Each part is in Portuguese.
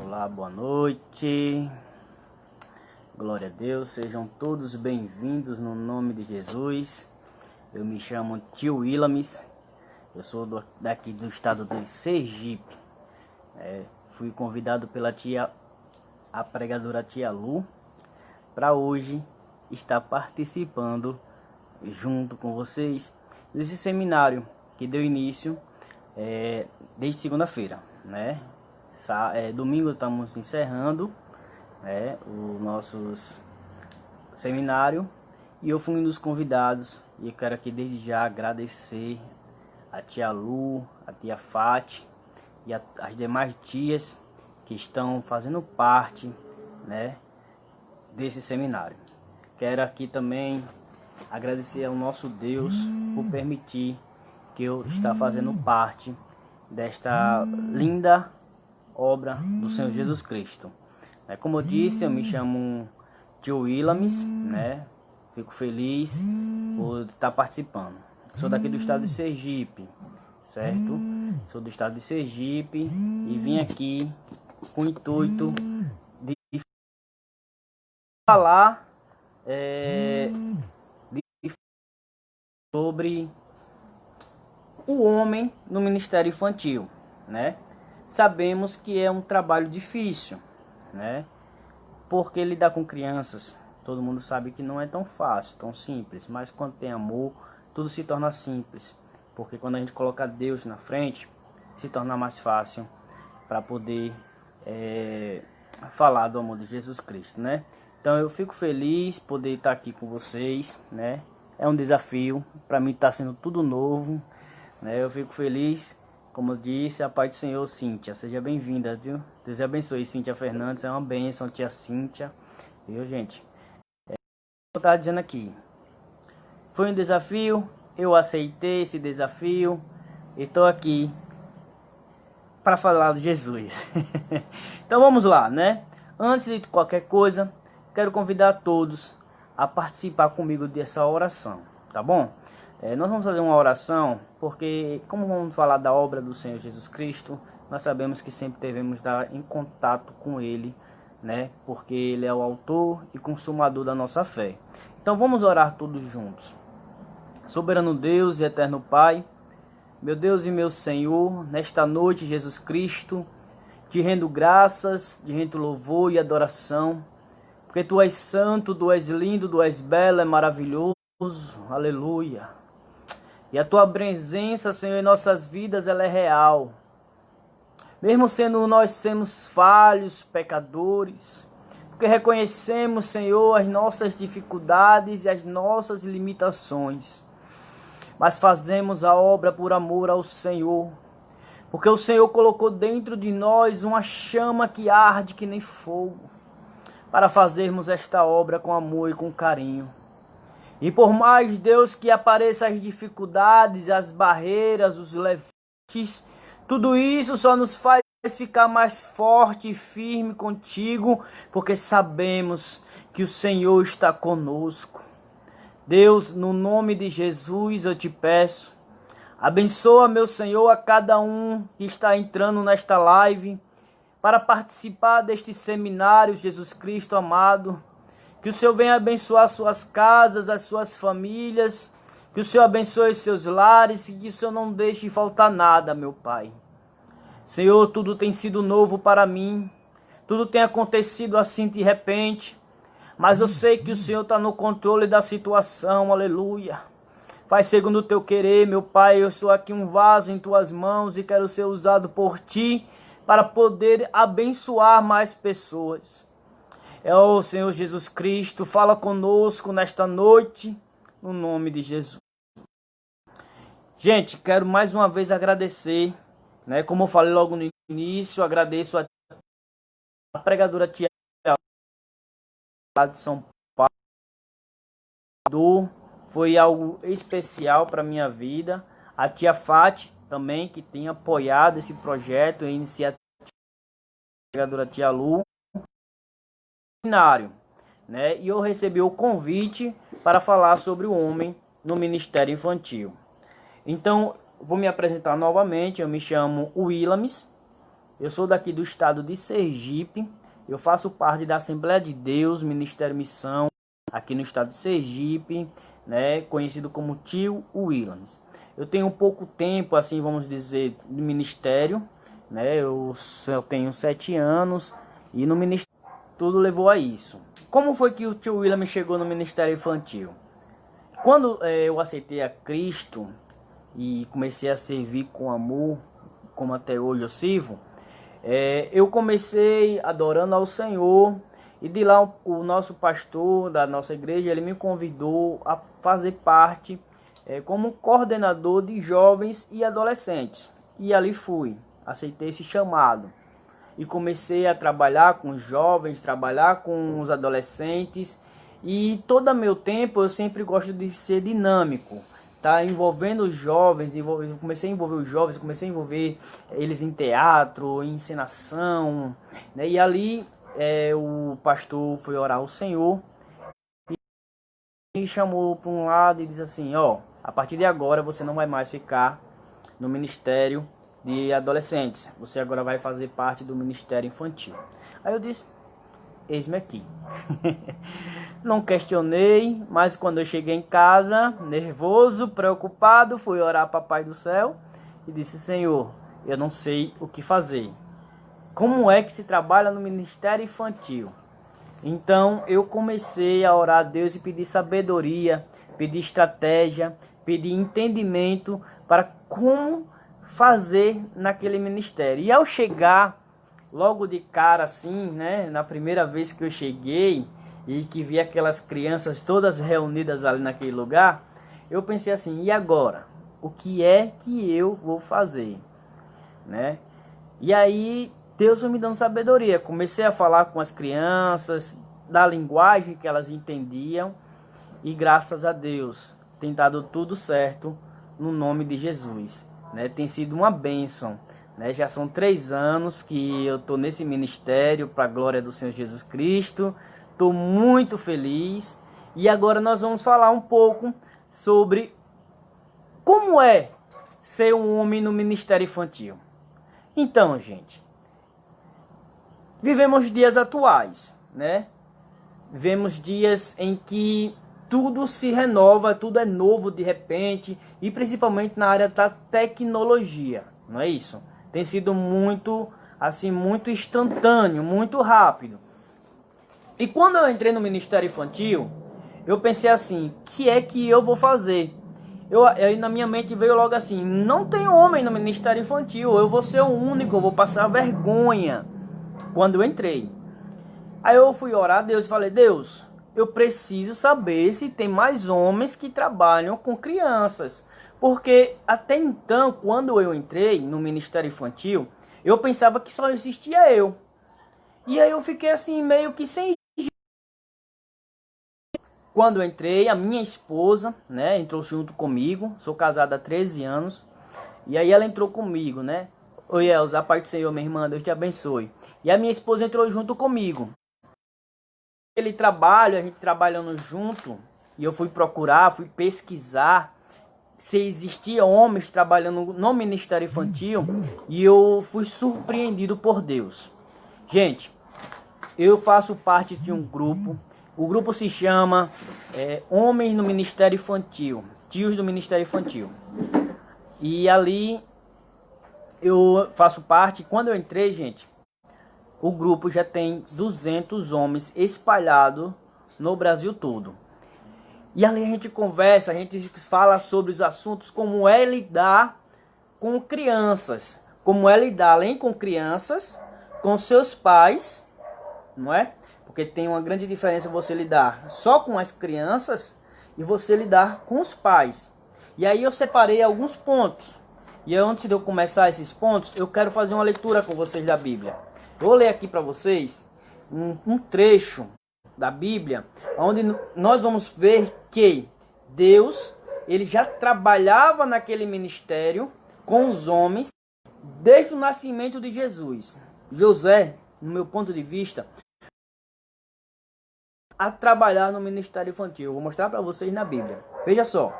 Olá, boa noite, glória a Deus, sejam todos bem-vindos no nome de Jesus. Eu me chamo Tio Willamis, eu sou daqui do estado do Sergipe. Fui convidado pela a pregadora Tia Lu, para hoje estar participando junto com vocês desse seminário que deu início desde segunda-feira, né? Domingo estamos encerrando o nosso seminário e eu fui um dos convidados, e eu quero aqui desde já agradecer a Tia Lu, a Tia Fati e as demais tias que estão fazendo parte, né, desse seminário. Quero aqui também agradecer ao nosso Deus por permitir que eu esteja fazendo parte desta linda obra do Senhor Jesus Cristo. Como eu disse, eu me chamo Tio Willamis, né? Fico feliz por estar participando. Sou daqui do estado de Sergipe, certo? Sou do estado de Sergipe e vim aqui com o intuito de falar sobre o homem no ministério infantil, né? Sabemos que é um trabalho difícil, né? Porque lidar com crianças, todo mundo sabe que não é tão fácil, tão simples, mas quando tem amor, tudo se torna simples. Porque quando a gente coloca Deus na frente, se torna mais fácil para poder falar do amor de Jesus Cristo, né? Então eu fico feliz poder estar aqui com vocês, né? É um desafio, para mim está sendo tudo novo, né? Eu fico feliz. Como eu disse, a paz do Senhor, Cíntia, seja bem-vinda, viu? Deus abençoe, Cíntia Fernandes, é uma bênção, tia Cíntia, viu, gente? Eu estava dizendo aqui, foi um desafio, eu aceitei esse desafio, e estou aqui para falar de Jesus. Então vamos lá, né? Antes de qualquer coisa, quero convidar todos a participar comigo dessa oração, tá bom? Nós vamos fazer uma oração, porque como vamos falar da obra do Senhor Jesus Cristo, nós sabemos que sempre devemos estar em contato com Ele, né? Porque Ele é o autor e consumador da nossa fé. Então vamos orar todos juntos. Soberano Deus e eterno Pai, meu Deus e meu Senhor, nesta noite, Jesus Cristo, te rendo graças, te rendo louvor e adoração, porque Tu és santo, Tu és lindo, Tu és belo, é maravilhoso, aleluia. E a Tua presença, Senhor, em nossas vidas, ela é real. Mesmo sendo nós sermos falhos, pecadores, porque reconhecemos, Senhor, as nossas dificuldades e as nossas limitações. Mas fazemos a obra por amor ao Senhor. Porque o Senhor colocou dentro de nós uma chama que arde que nem fogo, para fazermos esta obra com amor e com carinho. E por mais, Deus, que apareçam as dificuldades, as barreiras, os levantes, tudo isso só nos faz ficar mais forte e firme contigo, porque sabemos que o Senhor está conosco. Deus, no nome de Jesus, eu te peço, abençoa, meu Senhor, a cada um que está entrando nesta live para participar deste seminário, Jesus Cristo amado. Que o Senhor venha abençoar suas casas, as suas famílias. Que o Senhor abençoe os seus lares. E que o Senhor não deixe faltar nada, meu Pai. Senhor, tudo tem sido novo para mim. Tudo tem acontecido assim de repente. Mas eu sei que o Senhor está no controle da situação. Aleluia. Faz segundo o teu querer, meu Pai. Eu sou aqui um vaso em tuas mãos e quero ser usado por ti para poder abençoar mais pessoas. O Senhor Jesus Cristo, fala conosco nesta noite, no nome de Jesus. Gente, quero mais uma vez agradecer, né? Como eu falei logo no início, agradeço a pregadora Tia de São Paulo. Foi algo especial para minha vida. A Tia Fati também, que tem apoiado esse projeto, a iniciativa da pregadora Tia Lu. Né? E eu recebi o convite para falar sobre o homem no ministério infantil. Então, vou me apresentar novamente. Eu me chamo Willamis, Eu sou daqui do estado de Sergipe. Eu faço parte da Assembleia de Deus, Ministério Missão, aqui no estado de Sergipe, né, conhecido como Tio Williams. Eu tenho pouco tempo, assim, vamos dizer, de ministério, né? Eu tenho 7 anos e no ministério tudo levou a isso. Como foi que o Tio Williams chegou no ministério infantil? Quando eu aceitei a Cristo e comecei a servir com amor, como até hoje eu sirvo, eu comecei adorando ao Senhor, e de lá o nosso pastor da nossa igreja, ele me convidou a fazer parte como coordenador de jovens e adolescentes. E ali fui, aceitei esse chamado e comecei a trabalhar com os jovens, trabalhar com os adolescentes, e todo meu tempo eu sempre gosto de ser dinâmico. Tá envolvendo os jovens, comecei a envolver os jovens, comecei a envolver eles em teatro, em encenação, né? E ali o pastor foi orar ao Senhor e me chamou para um lado e disse assim: ó, a partir de agora você não vai mais ficar no ministério de adolescentes, você agora vai fazer parte do ministério infantil. Aí eu disse: eis-me aqui. Não questionei, mas quando eu cheguei em casa, nervoso, preocupado, fui orar a Papai do Céu e disse: Senhor, eu não sei o que fazer. Como é que se trabalha no ministério infantil? Então eu comecei a orar a Deus e pedir sabedoria, pedir estratégia, pedir entendimento para como fazer naquele ministério. E ao chegar, logo de cara assim, né, na primeira vez que eu cheguei e que vi aquelas crianças todas reunidas ali naquele lugar, eu pensei assim: e agora? O que é que eu vou fazer? Né? E aí Deus foi me dando sabedoria. Comecei a falar com as crianças da linguagem que elas entendiam, e graças a Deus tem dado tudo certo no nome de Jesus, né? Tem sido uma bênção, né? Já são 3 anos que eu estou nesse ministério para a glória do Senhor Jesus Cristo. Estou muito feliz. E agora nós vamos falar um pouco sobre como é ser um homem no ministério infantil. Então, gente, vivemos dias atuais, né? Vivemos dias em que tudo se renova, tudo é novo de repente, e principalmente na área da tecnologia, não é isso? Tem sido muito, assim, muito instantâneo, muito rápido. E quando eu entrei no ministério infantil, eu pensei assim: o que é que eu vou fazer? Aí na minha mente veio logo assim: não tem homem no ministério infantil, eu vou ser o único, eu vou passar vergonha. Quando eu entrei, aí eu fui orar a Deus e falei: Deus, eu preciso saber se tem mais homens que trabalham com crianças. Porque até então, quando eu entrei no ministério infantil, eu pensava que só existia eu. E aí eu fiquei assim meio que sem. Quando eu entrei, a minha esposa, né, entrou junto comigo. Sou casado há 13 anos. E aí ela entrou comigo, né? Oi, Elza, a paz do Senhor, minha irmã, Deus te abençoe. E a minha esposa entrou junto comigo. Aquele trabalho, a gente trabalhando junto, e eu fui procurar, fui pesquisar se existia homens trabalhando no ministério infantil, e eu fui surpreendido por Deus. Gente, eu faço parte de um grupo. O grupo se chama Homens no Ministério Infantil, Tios do Ministério Infantil. E ali eu faço parte. Quando eu entrei, gente, o grupo já tem 200 homens espalhados no Brasil todo. E ali a gente conversa, a gente fala sobre os assuntos, como é lidar com crianças, como é lidar além com crianças, com seus pais, não é? Porque tem uma grande diferença você lidar só com as crianças e você lidar com os pais. E aí eu separei alguns pontos. E antes de eu começar esses pontos, eu quero fazer uma leitura com vocês da Bíblia. Eu vou ler aqui para vocês um trecho da Bíblia, onde nós vamos ver que Deus, ele já trabalhava naquele ministério com os homens desde o nascimento de Jesus. José, no meu ponto de vista, a trabalhar no ministério infantil. Eu vou mostrar para vocês na Bíblia. Veja só,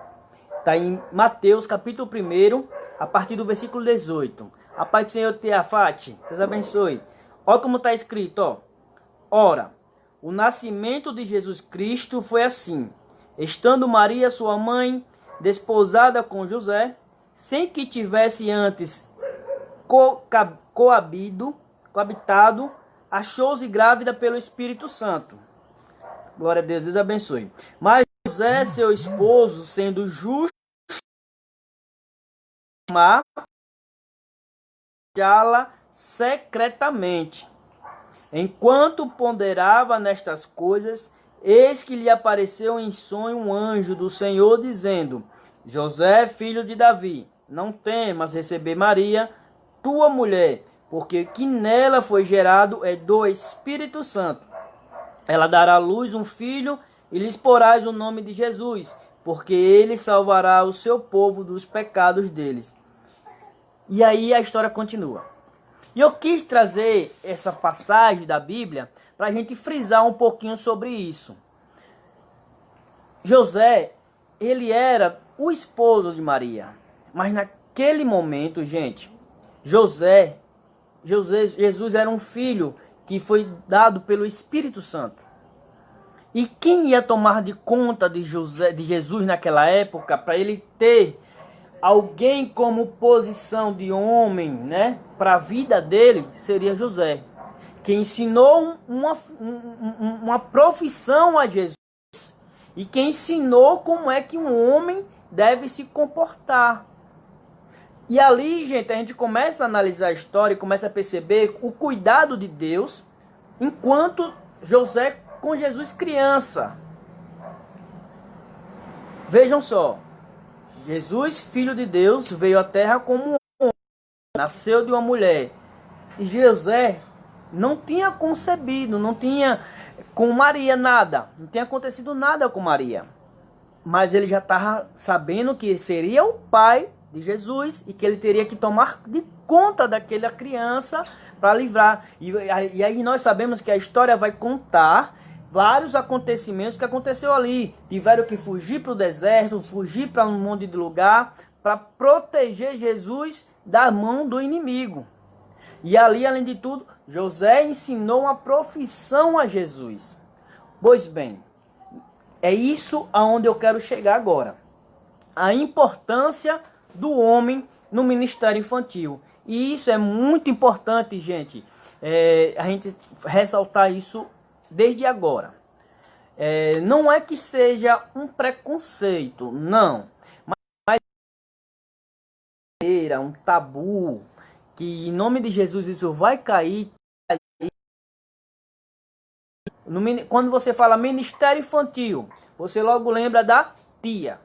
está em Mateus capítulo 1, a partir do versículo 18. A paz do Senhor te afate, Deus abençoe. Olha como está escrito, ó. Ora, o nascimento de Jesus Cristo foi assim. Estando Maria, sua mãe, desposada com José, sem que tivesse antes coabitado, achou-se grávida pelo Espírito Santo. Glória a Deus, Deus abençoe. Mas José, seu esposo, sendo justo, já-la secretamente. Enquanto ponderava nestas coisas, eis que lhe apareceu em sonho um anjo do Senhor, dizendo: José, filho de Davi, não temas receber Maria, tua mulher, porque que nela foi gerado é do Espírito Santo. Ela dará à luz um filho, e lhes porás o nome de Jesus, porque ele salvará o seu povo dos pecados deles. E aí a história continua. E eu quis trazer essa passagem da Bíblia para a gente frisar um pouquinho sobre isso. José, ele era o esposo de Maria. Mas naquele momento, gente, Jesus era um filho que foi dado pelo Espírito Santo. E quem ia tomar de conta de Jesus naquela época, para ele ter alguém como posição de homem, né, para a vida dele, seria José, que ensinou uma profissão a Jesus e que ensinou como é que um homem deve se comportar. E ali, gente, a gente começa a analisar a história e começa a perceber o cuidado de Deus enquanto José com Jesus criança. Vejam só. Jesus, filho de Deus, veio à terra como um homem, nasceu de uma mulher. E José não tinha concebido, não tinha com Maria nada, não tinha acontecido nada com Maria. Mas ele já estava sabendo que seria o pai de Jesus e que ele teria que tomar de conta daquela criança para livrar. E aí nós sabemos que a história vai contar vários acontecimentos que aconteceu ali. Tiveram que fugir para o deserto, fugir para um monte de lugar, para proteger Jesus da mão do inimigo. E ali, além de tudo, José ensinou uma profissão a Jesus. Pois bem, é isso aonde eu quero chegar agora. A importância do homem no ministério infantil. E isso é muito importante, gente. A gente ressaltar isso desde agora. Não é que seja um preconceito, não. Mas um tabu, que em nome de Jesus isso vai cair. Quando você fala ministério infantil, você logo lembra da tia.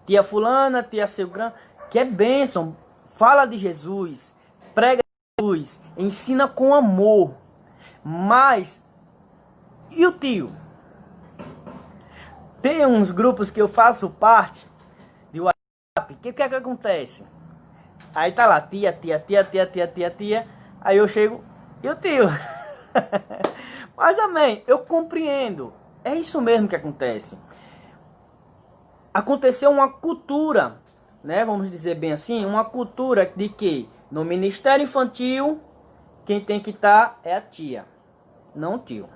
Tia fulana, tia seu grande, que é bênção. Fala de Jesus, prega Jesus, ensina com amor. Mas e o tio? Tem uns grupos que eu faço parte de WhatsApp. O que é que acontece? Aí tá lá, tia. Aí eu chego, e o tio? Mas amém, eu compreendo. É isso mesmo que acontece. Aconteceu uma cultura, né? Vamos dizer bem assim, uma cultura de que no ministério infantil quem tem que estar é a tia, não o tio,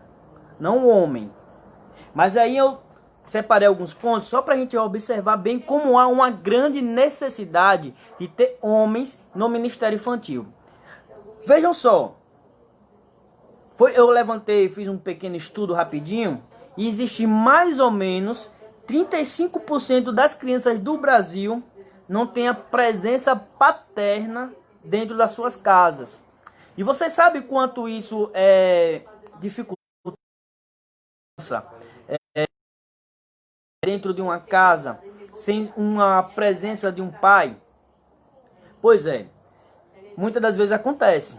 não o homem. Mas aí eu separei alguns pontos só para a gente observar bem como há uma grande necessidade de ter homens no ministério infantil. Vejam só, eu levantei, fiz um pequeno estudo rapidinho e existe mais ou menos 35% das crianças do Brasil não tem a presença paterna dentro das suas casas. E você sabe quanto isso é dificultoso dentro de uma casa sem uma presença de um pai? Pois é, muitas das vezes acontece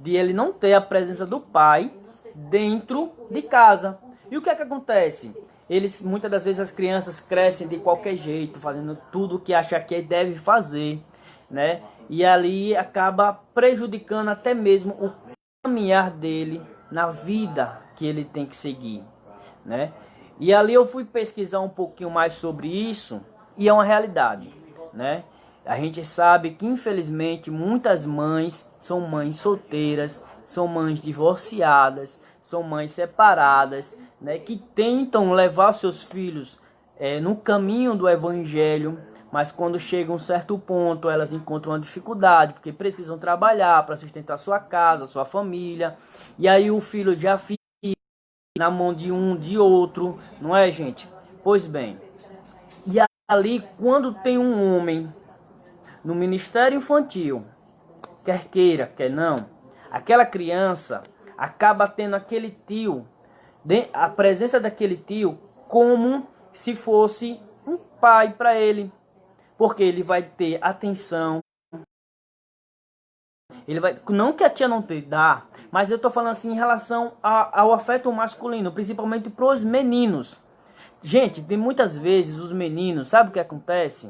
de ele não ter a presença do pai dentro de casa. E o que é que acontece? Muitas das vezes as crianças crescem de qualquer jeito, fazendo tudo o que acha que deve fazer, né? E ali acaba prejudicando até mesmo o caminhar dele na vida que ele tem que seguir, né? E ali eu fui pesquisar um pouquinho mais sobre isso e é uma realidade, né? A gente sabe que infelizmente muitas mães são mães solteiras, são mães divorciadas, são mães separadas, né, que tentam levar seus filhos no caminho do evangelho, mas quando chega um certo ponto elas encontram uma dificuldade, porque precisam trabalhar para sustentar sua casa, sua família, e aí o filho já fica na mão de um, de outro, não é, gente? Pois bem, e ali quando tem um homem no ministério infantil, quer queira, quer não, aquela criança acaba tendo aquele tio, a presença daquele tio como se fosse um pai para ele, porque ele vai ter atenção, ele vai, não que a tia não te dá, mas eu estou falando assim em relação ao afeto masculino, principalmente para os meninos. Gente, tem muitas vezes os meninos, sabe o que acontece?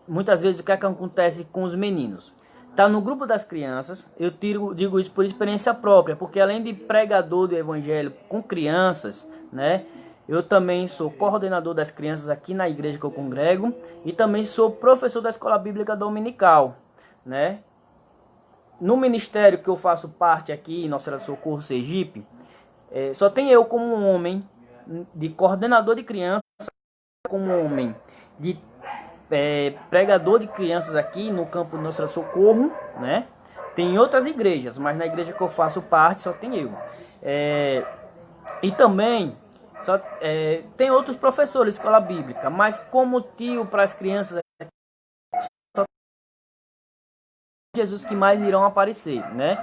Muitas vezes o que acontece com os meninos? Tá no grupo das crianças, eu digo isso por experiência própria, porque além de pregador do evangelho com crianças, né? Eu também sou coordenador das crianças aqui na igreja que eu congrego e também sou professor da escola bíblica dominical, né? No ministério que eu faço parte aqui, em Nossa Senhora do Socorro, Sergipe, só tem eu como um homem de coordenador de crianças, como homem de pregador de crianças aqui no campo de Nossa Senhora do Socorro, né? Tem outras igrejas, mas na igreja que eu faço parte só tem eu. E também tem outros professores de escola bíblica, mas como tio para as crianças, só Jesus que mais irão aparecer, né?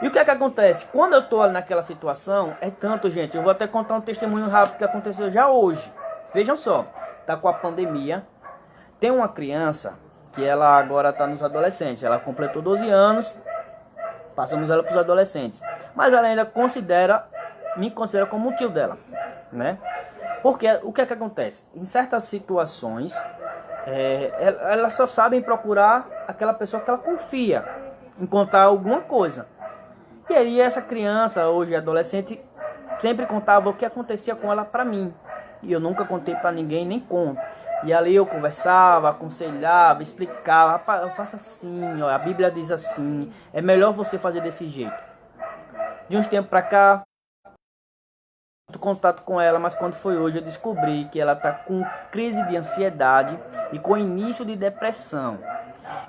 E o que é que acontece? Quando eu estou naquela situação, é tanto, gente, eu vou até contar um testemunho rápido que aconteceu já hoje. Vejam só, tá com a pandemia, tem uma criança que ela agora está nos adolescentes, ela completou 12 anos, passamos ela para os adolescentes, mas ela ainda me considera como um tio dela, né? Porque o que é que acontece? Em certas situações, elas só sabem procurar aquela pessoa que ela confia em contar alguma coisa. E aí essa criança, hoje adolescente, sempre contava o que acontecia com ela para mim. E eu nunca contei para ninguém, nem conto. E ali eu conversava, aconselhava, explicava, rapaz, faça assim, ó, a Bíblia diz assim, é melhor você fazer desse jeito. De uns tempos para cá, contato com ela, mas quando foi hoje eu descobri que ela está com crise de ansiedade e com início de depressão.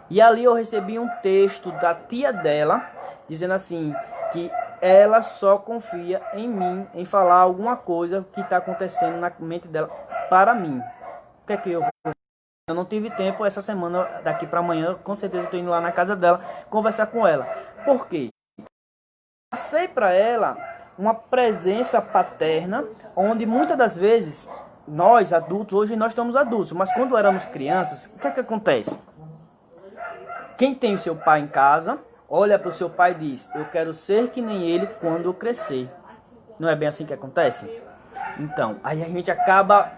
E ali eu recebi um texto da tia dela, dizendo assim, que ela só confia em mim, em falar alguma coisa que está acontecendo na mente dela para mim. O que é que eu vou fazer? Eu não tive tempo essa semana, daqui para amanhã, com certeza estou indo lá na casa dela, conversar com ela. Por quê? Passei para ela uma presença paterna, onde muitas das vezes, nós adultos, hoje nós estamos adultos, mas quando éramos crianças, o que é que acontece? Quem tem o seu pai em casa, olha para o seu pai e diz, eu quero ser que nem ele quando eu crescer. Não é bem assim que acontece? Então, aí a gente acaba,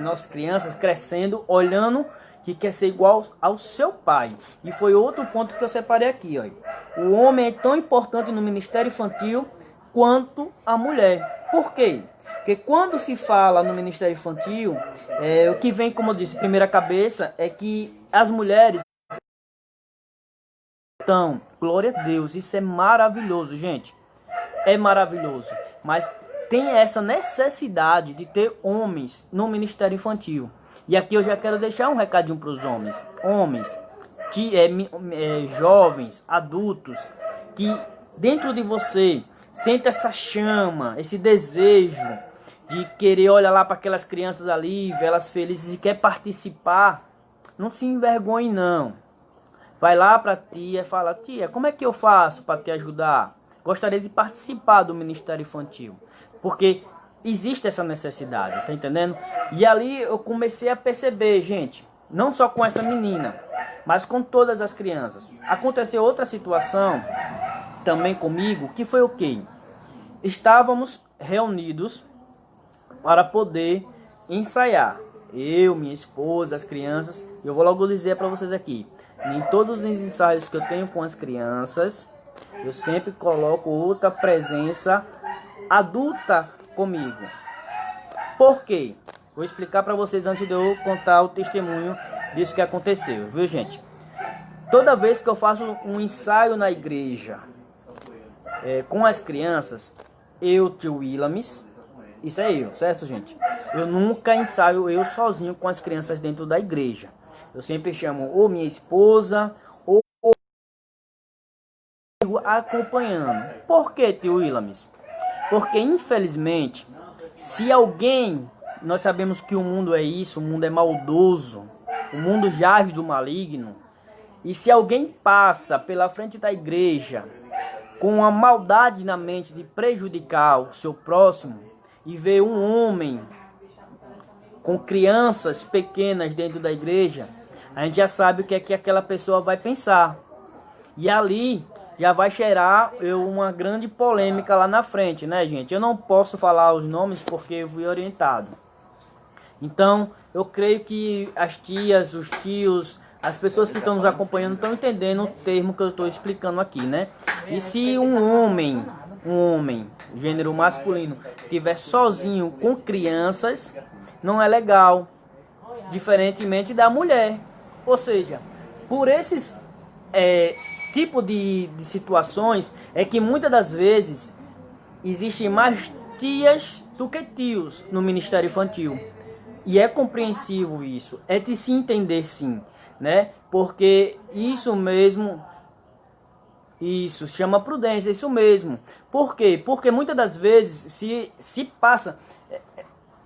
nós crianças, crescendo, olhando que quer ser igual ao seu pai. E foi outro ponto que eu separei aqui, ó. O homem é tão importante no ministério infantil quanto a mulher. Por quê? Porque quando se fala no ministério infantil, o que vem, como eu disse, primeira cabeça, é que as mulheres estão, glória a Deus, isso é maravilhoso, gente. É maravilhoso. Mas tem essa necessidade de ter homens no ministério infantil. E aqui eu já quero deixar um recadinho para os homens. Homens, jovens, adultos, que dentro de você sente essa chama, esse desejo de querer olhar lá para aquelas crianças ali, ver elas felizes e quer participar. Não se envergonhe não. Vai lá para a tia e fala, tia, como é que eu faço para te ajudar? Gostaria de participar do ministério infantil. Porque existe essa necessidade, tá entendendo? E ali eu comecei a perceber, gente, não só com essa menina, mas com todas as crianças. Aconteceu outra situação também comigo, que foi o quê? Estávamos reunidos para poder ensaiar. Eu, minha esposa, as crianças. Eu vou logo dizer para vocês aqui, em todos os ensaios que eu tenho com as crianças, eu sempre coloco outra presença adulta comigo. Por quê? Vou explicar para vocês antes de eu contar o testemunho disso que aconteceu, viu, gente? Toda vez que eu faço um ensaio na igreja com as crianças, tio Willamis, isso é eu, certo, gente? Eu nunca ensaio eu sozinho com as crianças dentro da igreja. Eu sempre chamo ou minha esposa ou acompanhando. Por que, tio Willamis? Porque infelizmente, se alguém, nós sabemos que o mundo é isso, o mundo é maldoso, o mundo jaz do maligno, e se alguém passa pela frente da igreja com a maldade na mente de prejudicar o seu próximo e vê um homem com crianças pequenas dentro da igreja, a gente já sabe o que é que aquela pessoa vai pensar. E ali já vai cheirar uma grande polêmica lá na frente, né, gente? Eu não posso falar os nomes porque eu fui orientado. Então, eu creio que as tias, os tios, as pessoas que estão nos acompanhando estão entendendo o termo que eu estou explicando aqui, né? E se um homem, gênero masculino, estiver sozinho com crianças, não é legal, diferentemente da mulher. Ou seja, por esses tipo de situações é que muitas das vezes existem mais tias do que tios no ministério infantil. E é compreensível isso, é de se entender sim, né? Porque isso mesmo, isso chama prudência, isso mesmo. Por quê? Porque muitas das vezes se passa...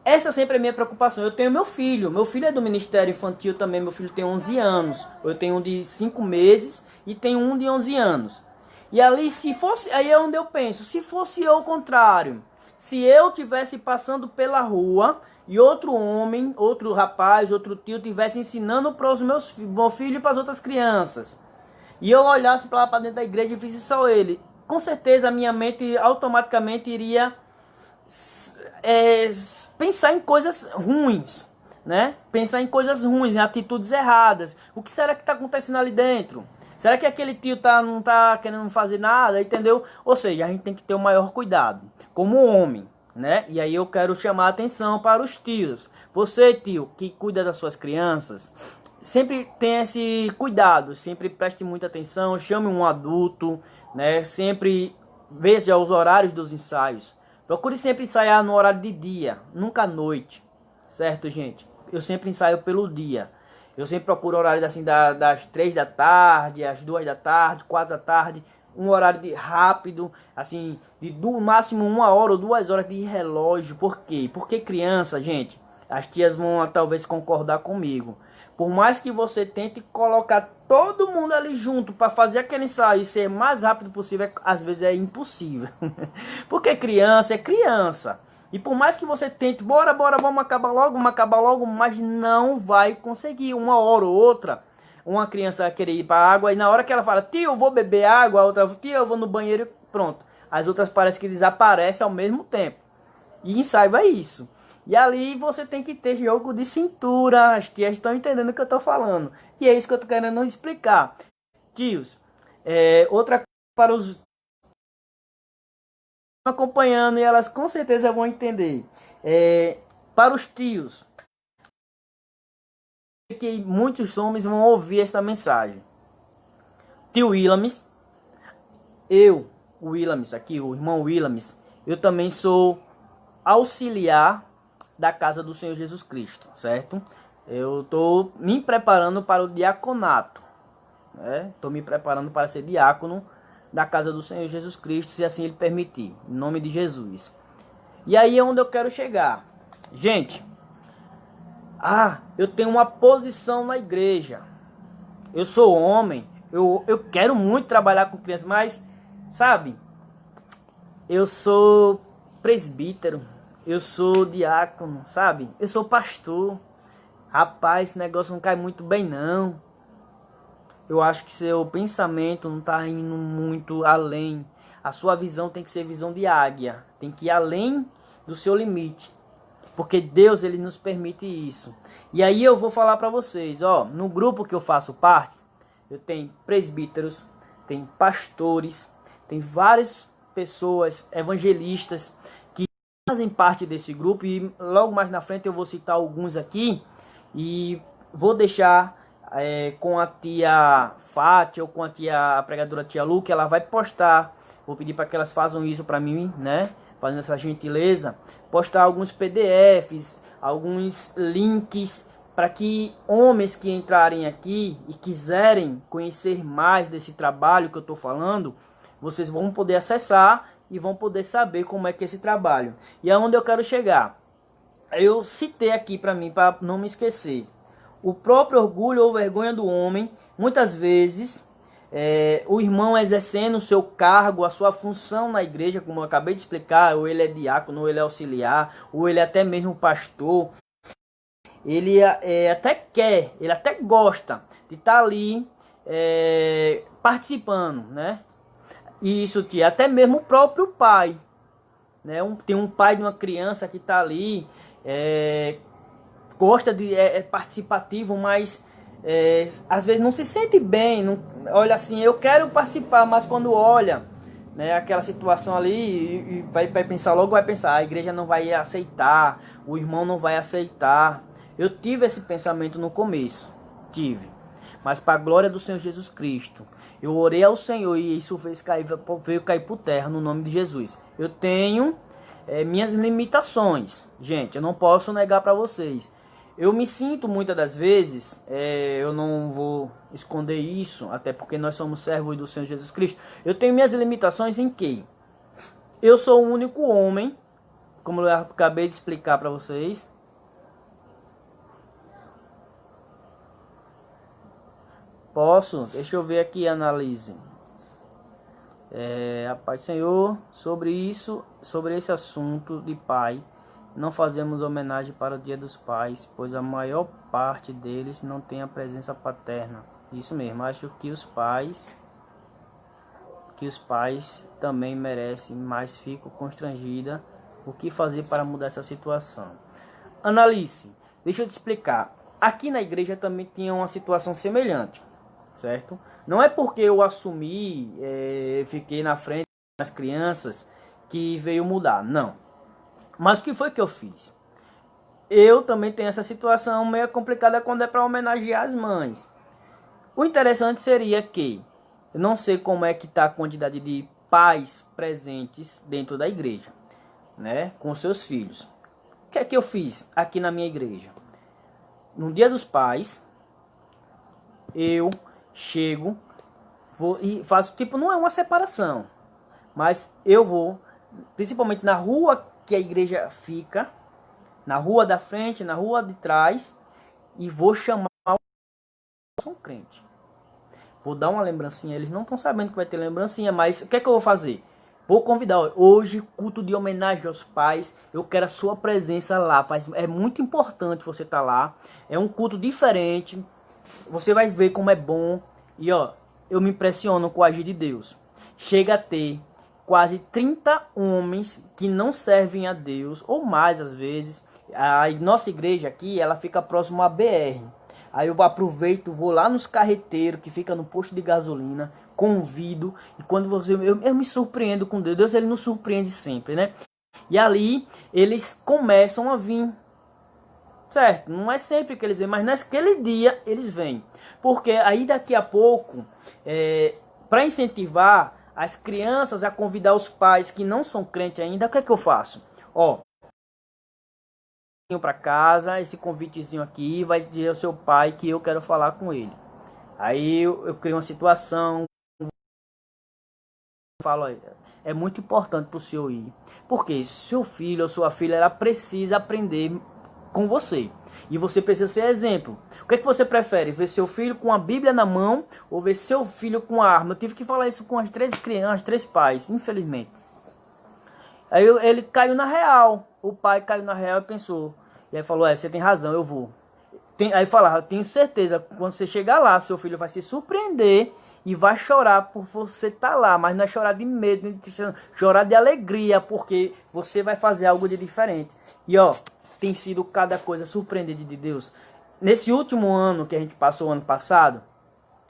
Essa sempre é a minha preocupação. Eu tenho meu filho é do ministério infantil também, meu filho tem 11 anos. Eu tenho um de 5 meses e tenho um de 11 anos. E ali, se fosse, aí é onde eu penso, se fosse eu o contrário, se eu tivesse passando pela rua e outro homem, outro rapaz, outro tio tivesse ensinando para os meu filho e para as outras crianças, e eu olhasse para lá para dentro da igreja e fizesse só ele, com certeza a minha mente automaticamente iria pensar em coisas ruins, né? Pensar em coisas ruins, em atitudes erradas. O que será que está acontecendo ali dentro? Será que aquele tio não tá querendo fazer nada, entendeu? Ou seja, a gente tem que ter o maior cuidado, como homem, né? E aí eu quero chamar a atenção para os tios. Você, tio, que cuida das suas crianças, sempre tenha esse cuidado, sempre preste muita atenção, chame um adulto, né? Sempre veja os horários dos ensaios. Procure sempre ensaiar no horário de dia, nunca à noite, certo, gente? Eu sempre ensaio pelo dia. Eu sempre procuro horários assim das 3 da tarde, às 2 da tarde, 4 da tarde, um horário rápido, assim, do máximo 1 hora ou 2 horas de relógio. Por quê? Porque criança, gente, as tias vão talvez concordar comigo. Por mais que você tente colocar todo mundo ali junto para fazer aquele ensaio e ser mais rápido possível, às vezes é impossível. Porque criança é criança. E por mais que você tente, bora, vamos acabar logo, mas não vai conseguir. 1 hora ou outra, uma criança vai querer ir para a água e na hora que ela fala, tio, eu vou beber água, a outra, tio, eu vou no banheiro, pronto. As outras parecem que desaparecem ao mesmo tempo. E ensaio é isso. E ali você tem que ter jogo de cintura. As tias estão entendendo o que eu estou falando. E é isso que eu estou querendo explicar. Tios, outra coisa para os acompanhando, e elas com certeza vão entender. Para os tios, que muitos homens vão ouvir esta mensagem. Tio Willamis, o Willamis aqui, o irmão Willamis, eu também sou auxiliar da casa do Senhor Jesus Cristo, certo? Eu estou me preparando para o diaconato, né? Estou me preparando para ser diácono da casa do Senhor Jesus Cristo, se assim Ele permitir, em nome de Jesus. E aí é onde eu quero chegar. Gente, eu tenho uma posição na igreja. Eu sou homem, eu quero muito trabalhar com crianças, mas, sabe, eu sou presbítero, eu sou diácono, sabe? Eu sou pastor. Rapaz, esse negócio não cai muito bem, não. Eu acho que seu pensamento não está indo muito além. A sua visão tem que ser visão de águia. Tem que ir além do seu limite. Porque Deus, Ele nos permite isso. E aí eu vou falar para vocês, ó. No grupo que eu faço parte, eu tenho presbíteros, tem pastores, tem várias pessoas, evangelistas, que fazem parte desse grupo. E logo mais na frente eu vou citar alguns aqui. E vou deixar com a tia Fátia ou com a pregadora tia Lu, que ela vai postar. Vou pedir para que elas façam isso para mim, né? Fazendo essa gentileza, postar alguns PDFs, alguns links, para que homens que entrarem aqui e quiserem conhecer mais desse trabalho que eu estou falando, vocês vão poder acessar e vão poder saber como é que é esse trabalho. E aonde eu quero chegar? Eu citei aqui para mim, para não me esquecer. O próprio orgulho ou vergonha do homem, muitas vezes, o irmão exercendo o seu cargo, a sua função na igreja, como eu acabei de explicar, ou ele é diácono, ou ele é auxiliar, ou ele é até mesmo pastor, ele até quer, ele até gosta de estar ali participando, né? Isso, tia, até mesmo o próprio pai, né? Tem um pai de uma criança que está ali, gosta de participativo, mas às vezes não se sente bem, não, olha assim, eu quero participar, mas quando olha, né, aquela situação ali, e vai pensar, logo vai pensar, a igreja não vai aceitar, o irmão não vai aceitar. Eu tive esse pensamento no começo, mas para a glória do Senhor Jesus Cristo, eu orei ao Senhor e isso veio cair por terra no nome de Jesus. Eu tenho minhas limitações, gente, eu não posso negar para vocês. Eu me sinto muitas das vezes, eu não vou esconder isso, até porque nós somos servos do Senhor Jesus Cristo. Eu tenho minhas limitações em que eu sou o único homem, como eu acabei de explicar para vocês. Posso? Deixa eu ver aqui, analise. A paz do Senhor, sobre esse assunto de pai, não fazemos homenagem para o Dia dos Pais, pois a maior parte deles não tem a presença paterna. Isso mesmo, acho que os pais também merecem, mas fico constrangida o que fazer para mudar essa situação. Analise, deixa eu te explicar. Aqui na igreja também tinha uma situação semelhante, certo? Não é porque eu assumi, fiquei na frente das crianças que veio mudar, não. Mas o que foi que eu fiz? Eu também tenho essa situação meio complicada quando é para homenagear as mães. O interessante seria que, eu não sei como é que está a quantidade de pais presentes dentro da igreja, né, com seus filhos. O que é que eu fiz aqui na minha igreja? No Dia dos Pais, eu chego, vou e faço, tipo, não é uma separação, mas eu vou, principalmente na rua que a igreja fica, na rua da frente, na rua de trás, e vou chamar um crente. Vou dar uma lembrancinha, eles não estão sabendo que vai ter lembrancinha, mas o que é que eu vou fazer? Vou convidar, hoje, culto de homenagem aos pais, eu quero a sua presença lá, é muito importante você estar lá, é um culto diferente, você vai ver como é bom, e ó, eu me impressiono com o agir de Deus. Chega a ter quase 30 homens que não servem a Deus, ou mais às vezes. A nossa igreja aqui, ela fica próximo à BR. Aí eu aproveito, vou lá nos carreteiros, que fica no posto de gasolina, convido, e quando eu me surpreendo com Deus, ele nos surpreende sempre, né? E ali, eles começam a vir, certo? Não é sempre que eles vêm, mas naquele dia, eles vêm. Porque aí daqui a pouco, para incentivar as crianças a convidar os pais que não são crentes ainda, o que é que eu faço? Ó, para casa, esse convitezinho aqui, vai dizer ao seu pai que eu quero falar com ele. Aí eu crio uma situação, falo, é muito importante para o senhor ir, porque seu filho ou sua filha, ela precisa aprender com você, e você precisa ser exemplo. O que é que você prefere? Ver seu filho com a Bíblia na mão ou ver seu filho com a arma? Eu tive que falar isso com as 3 crianças, 3 pais, infelizmente. Aí ele caiu na real. O pai caiu na real e pensou. E aí falou, você tem razão, eu vou. Aí falava, eu tenho certeza, quando você chegar lá, seu filho vai se surpreender e vai chorar por você estar lá. Mas não é chorar de medo, chorar de alegria, porque você vai fazer algo de diferente. E ó, tem sido cada coisa surpreendente de Deus. Nesse último ano que a gente passou, ano passado,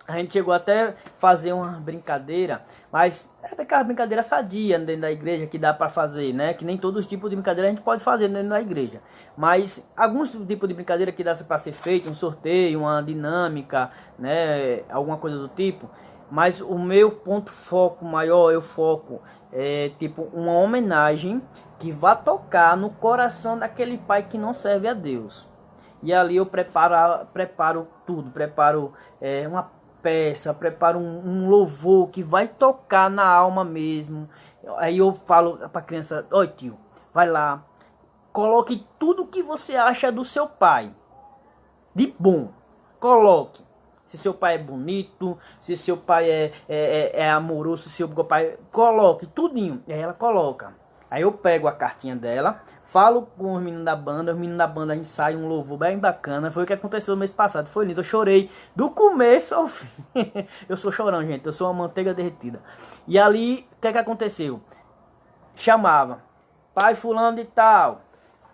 A gente chegou até fazer uma brincadeira, mas é aquela brincadeira sadia dentro da igreja que dá para fazer, né? Que nem todos os tipos de brincadeira a gente pode fazer dentro da igreja. Mas alguns tipos de brincadeira que dá para ser feito, um sorteio, uma dinâmica, né? Alguma coisa do tipo. Mas o meu ponto foco maior, eu foco tipo uma homenagem que vai tocar no coração daquele pai que não serve a Deus. E ali eu preparo tudo, preparo uma peça, preparo um louvor que vai tocar na alma mesmo. Aí eu falo para a criança: oi tio, vai lá, coloque tudo que você acha do seu pai de bom, coloque. Se seu pai é bonito, se seu pai é amoroso, se seu pai, coloque tudinho. E aí ela coloca. Aí eu pego a cartinha dela, falo com os meninos da banda ensaiam um louvor bem bacana. Foi o que aconteceu no mês passado, foi lindo, eu chorei do começo ao fim. Eu sou chorão, gente, eu sou uma manteiga derretida. E ali, o que aconteceu? Chamava, pai fulano de tal.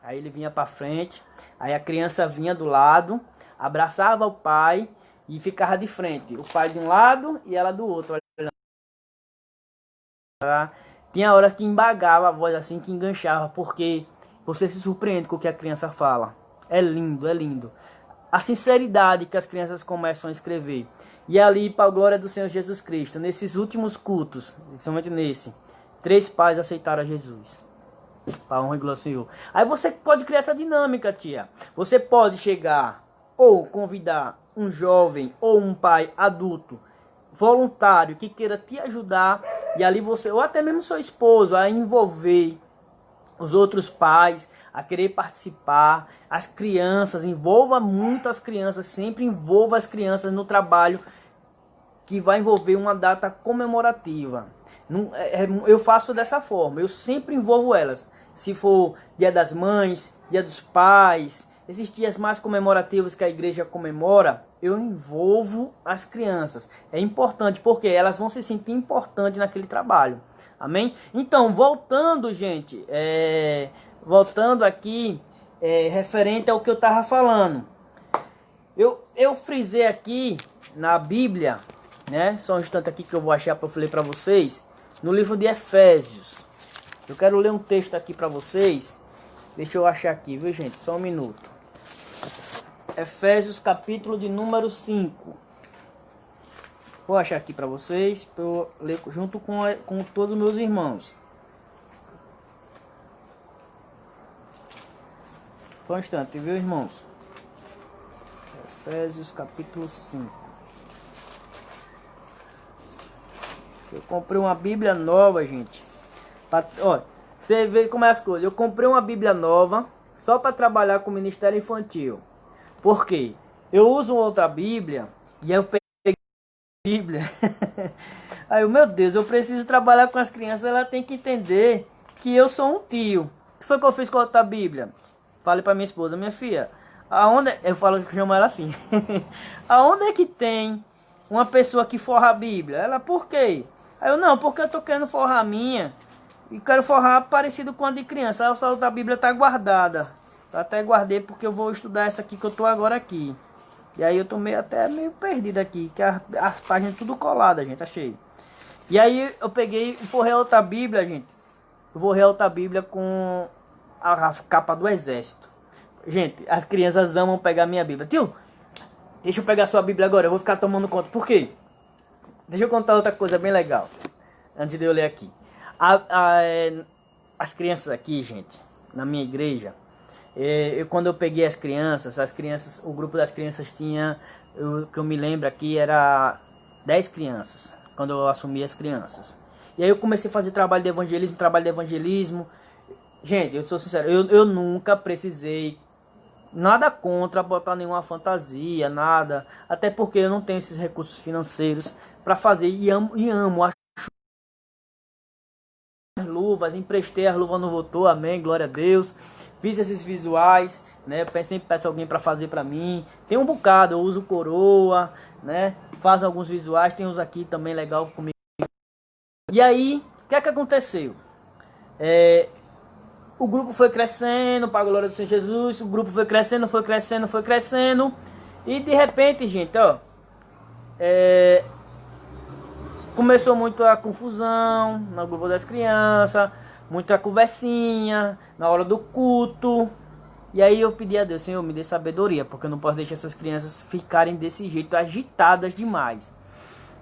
Aí ele vinha pra frente, aí a criança vinha do lado, abraçava o pai e ficava de frente. O pai de um lado e ela do outro. Tinha hora que embagava a voz assim, que enganchava, porque você se surpreende com o que a criança fala. É lindo, é lindo. A sinceridade que as crianças começam a escrever. E ali, para a glória do Senhor Jesus Cristo, nesses últimos cultos, principalmente nesse, 3 pais aceitaram a Jesus. Para honra e glória ao Senhor. Aí você pode criar essa dinâmica, tia. Você pode chegar ou convidar um jovem ou um pai adulto voluntário que queira te ajudar, e ali você, ou até mesmo seu esposo, a envolver os outros pais, a querer participar, as crianças, envolva muito as crianças, sempre envolva as crianças no trabalho que vai envolver uma data comemorativa. Eu faço dessa forma, eu sempre envolvo elas. Se for Dia das Mães, Dia dos Pais, esses dias mais comemorativos que a igreja comemora, eu envolvo as crianças. É importante porque elas vão se sentir importantes naquele trabalho. Amém? Então, voltando, gente, voltando aqui, referente ao que eu estava falando. Eu frisei aqui na Bíblia, né? Só um instante aqui que eu vou achar para eu ler para vocês. No livro de Efésios. Eu quero ler um texto aqui para vocês. Deixa eu achar aqui, viu, gente? Só um minuto. Efésios, capítulo de número 5. Vou achar aqui para vocês, para eu ler junto com todos os meus irmãos. Só um instante, viu, irmãos? Efésios, capítulo 5. Eu comprei uma Bíblia nova, gente. Olha, você vê como é as coisas. Eu comprei uma Bíblia nova só para trabalhar com o Ministério Infantil. Por quê? Eu uso outra Bíblia e eu peguei a Bíblia. Aí, meu Deus, eu preciso trabalhar com as crianças. Ela tem que entender que eu sou um tio. O que foi que eu fiz com a outra Bíblia? Falei para minha esposa: minha filha, aonde... Eu falo que chamo ela assim. Aonde é que tem uma pessoa que forra a Bíblia? Ela, por quê? Aí eu, não, porque eu tô querendo forrar a minha e quero forrar parecido com a de criança. Aí a outra Bíblia tá guardada. Eu até guardei porque eu vou estudar essa aqui que eu tô agora aqui. E aí eu tô meio perdido aqui, que as páginas tudo coladas, gente, achei. E aí eu peguei e forrei outra Bíblia, gente. Eu forrei outra Bíblia com a capa do exército. Gente, as crianças amam pegar minha Bíblia. Tio, deixa eu pegar sua Bíblia agora, eu vou ficar tomando conta. Por quê? Deixa eu contar outra coisa bem legal, antes de eu ler aqui. As crianças aqui, gente, na minha igreja, quando eu peguei as crianças, o grupo das crianças tinha, que eu me lembro aqui, era 10 crianças, quando eu assumi as crianças. E aí eu comecei a fazer trabalho de evangelismo. Gente, eu sou sincero, eu nunca precisei, nada contra botar nenhuma fantasia, nada, até porque eu não tenho esses recursos financeiros para fazer, e amo as luvas, emprestei as luvas, não voltou, amém, glória a Deus. Fiz esses visuais, né? Sempre peço alguém para fazer para mim. Tem um bocado, eu uso coroa, né? Faço alguns visuais, tem uns aqui também legal comigo. E aí, o que é que aconteceu? O grupo foi crescendo, para a glória do Senhor Jesus. O grupo foi crescendo. E de repente, gente, ó, Começou muito a confusão no grupo das crianças, muita conversinha na hora do culto. E aí eu pedi a Deus: Senhor, me dê sabedoria, porque eu não posso deixar essas crianças ficarem desse jeito, agitadas demais.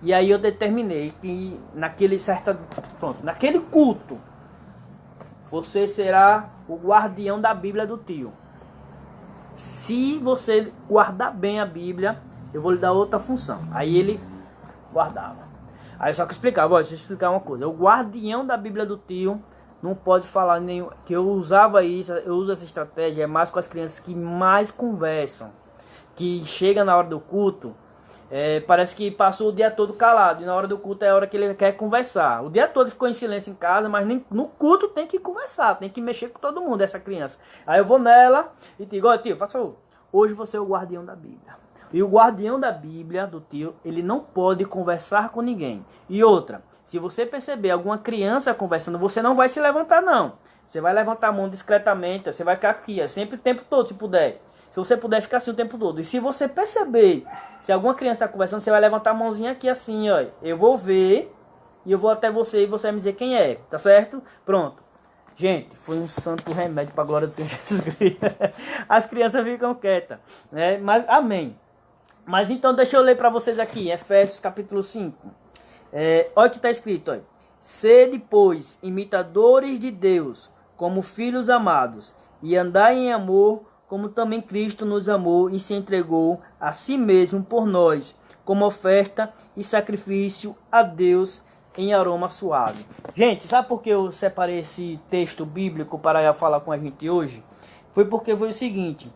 E aí eu determinei que naquele culto, você será o guardião da Bíblia do tio. Se você guardar bem a Bíblia, eu vou lhe dar outra função. Aí ele guardava. Aí eu só que explicava: deixa eu explicar uma coisa. O guardião da Bíblia do tio não pode falar nenhum. Que eu usava isso, eu uso essa estratégia mais com as crianças que mais conversam. Que chega na hora do culto, parece que passou o dia todo calado. E na hora do culto é a hora que ele quer conversar. O dia todo ficou em silêncio em casa, mas nem, no culto tem que conversar, tem que mexer com todo mundo, essa criança. Aí eu vou nela e digo: ó, tio, faça favor, hoje você é o guardião da Bíblia. E o guardião da Bíblia do tio, ele não pode conversar com ninguém. E outra, se você perceber alguma criança conversando, você não vai se levantar, não. Você vai levantar a mão discretamente, você vai ficar aqui, sempre o tempo todo, se puder. Se você puder ficar assim o tempo todo. E se você perceber, se alguma criança está conversando, você vai levantar a mãozinha aqui assim, ó. Eu vou ver e eu vou até você e você vai me dizer quem é, tá certo? Pronto. Gente, foi um santo remédio para a glória do Senhor Jesus Cristo. As crianças ficam quietas, né? Mas, amém. Mas então deixa eu ler para vocês aqui, Efésios capítulo 5. Olha o que está escrito, olha. Sede, pois, imitadores de Deus, como filhos amados, e andai em amor, como também Cristo nos amou e se entregou a si mesmo por nós, como oferta e sacrifício a Deus em aroma suave. Gente, sabe por que eu separei esse texto bíblico para falar com a gente hoje? Foi porque foi o seguinte,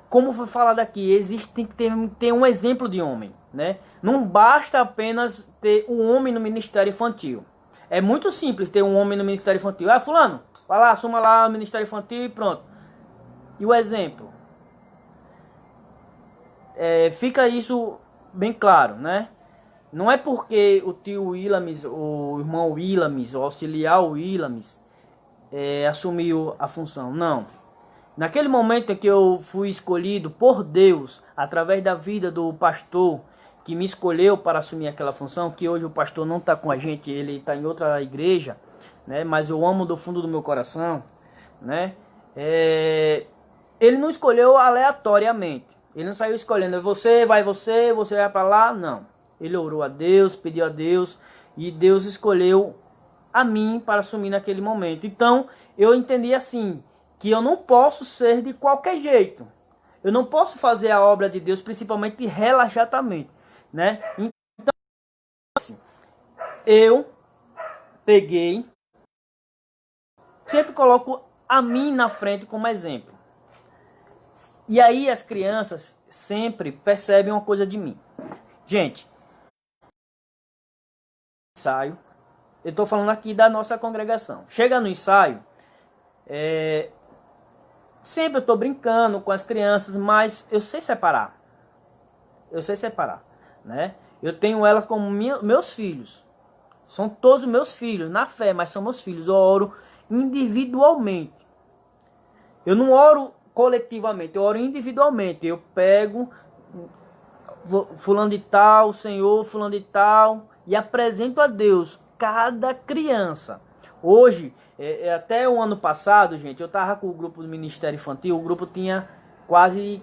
como foi falado aqui, tem que ter um exemplo de homem, né? Não basta apenas ter um homem no ministério infantil. É muito simples ter um homem no ministério infantil. Ah, fulano, vai lá, assuma lá o ministério infantil e pronto. E o exemplo? Fica isso bem claro, né? Não é porque o tio Willamis, o irmão Willamis, o auxiliar Willamis, assumiu a função, não. Naquele momento em que eu fui escolhido por Deus, através da vida do pastor que me escolheu para assumir aquela função, que hoje o pastor não está com a gente, ele está em outra igreja, né? Mas eu amo do fundo do meu coração, né? Ele não escolheu aleatoriamente, ele não saiu escolhendo, você vai para lá, não. Ele orou a Deus, pediu a Deus, e Deus escolheu a mim para assumir naquele momento. Então, eu entendi assim, que eu não posso ser de qualquer jeito. Eu não posso fazer a obra de Deus, principalmente relaxadamente, né? Então, assim, eu peguei, sempre coloco a mim na frente como exemplo. E aí as crianças sempre percebem uma coisa de mim. Gente, ensaio, eu estou falando aqui da nossa congregação. Chega no ensaio, sempre eu estou brincando com as crianças, mas eu sei separar. Né? Eu tenho elas como meus filhos. São todos meus filhos, na fé, mas são meus filhos. Eu oro individualmente. Eu não oro coletivamente, eu oro individualmente. Eu pego fulano de tal, Senhor, fulano de tal, e apresento a Deus cada criança. Hoje, até o ano passado, gente, eu estava com o grupo do Ministério Infantil, o grupo tinha quase,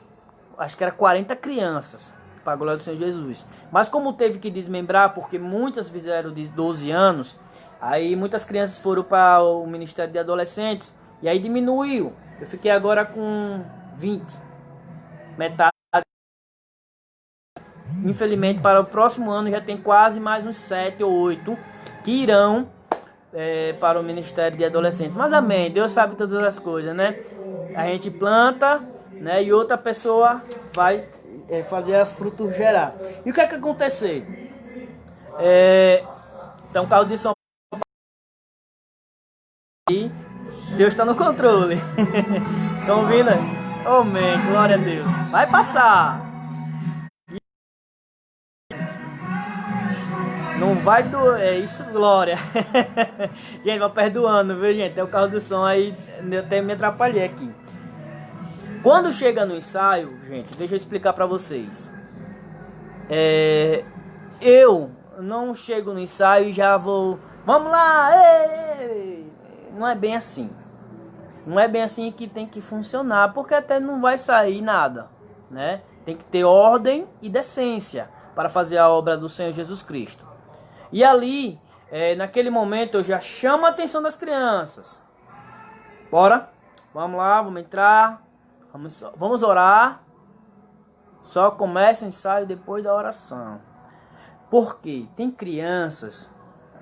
acho que era 40 crianças, para a glória do Senhor Jesus. Mas como teve que desmembrar, porque muitas fizeram de 12 anos, aí muitas crianças foram para o Ministério de Adolescentes, e aí diminuiu. Eu fiquei agora com 20, metade. Infelizmente, para o próximo ano já tem quase mais uns 7 ou 8 que irão para o Ministério de Adolescentes. Mas amém, Deus sabe todas as coisas, né? A gente planta, né? E outra pessoa vai fazer a fruto gerar. E o que é que acontecer? Então o carro de som aí, Deus está no controle. Estão ouvindo? Amém, glória a Deus. Vai passar. Não vai doer, isso, glória. Gente, vai perdoando, viu, gente? É o carro do som aí, eu até me atrapalhei aqui. Quando chega no ensaio, gente, deixa eu explicar pra vocês. Eu não chego no ensaio e já vou, vamos lá, ei! Não é bem assim. Não é bem assim que tem que funcionar, porque até não vai sair nada, né? Tem que ter ordem e decência para fazer a obra do Senhor Jesus Cristo. E ali, naquele momento, eu já chamo a atenção das crianças. Bora, vamos lá, vamos entrar, vamos orar. Só começa o ensaio depois da oração. Porque tem crianças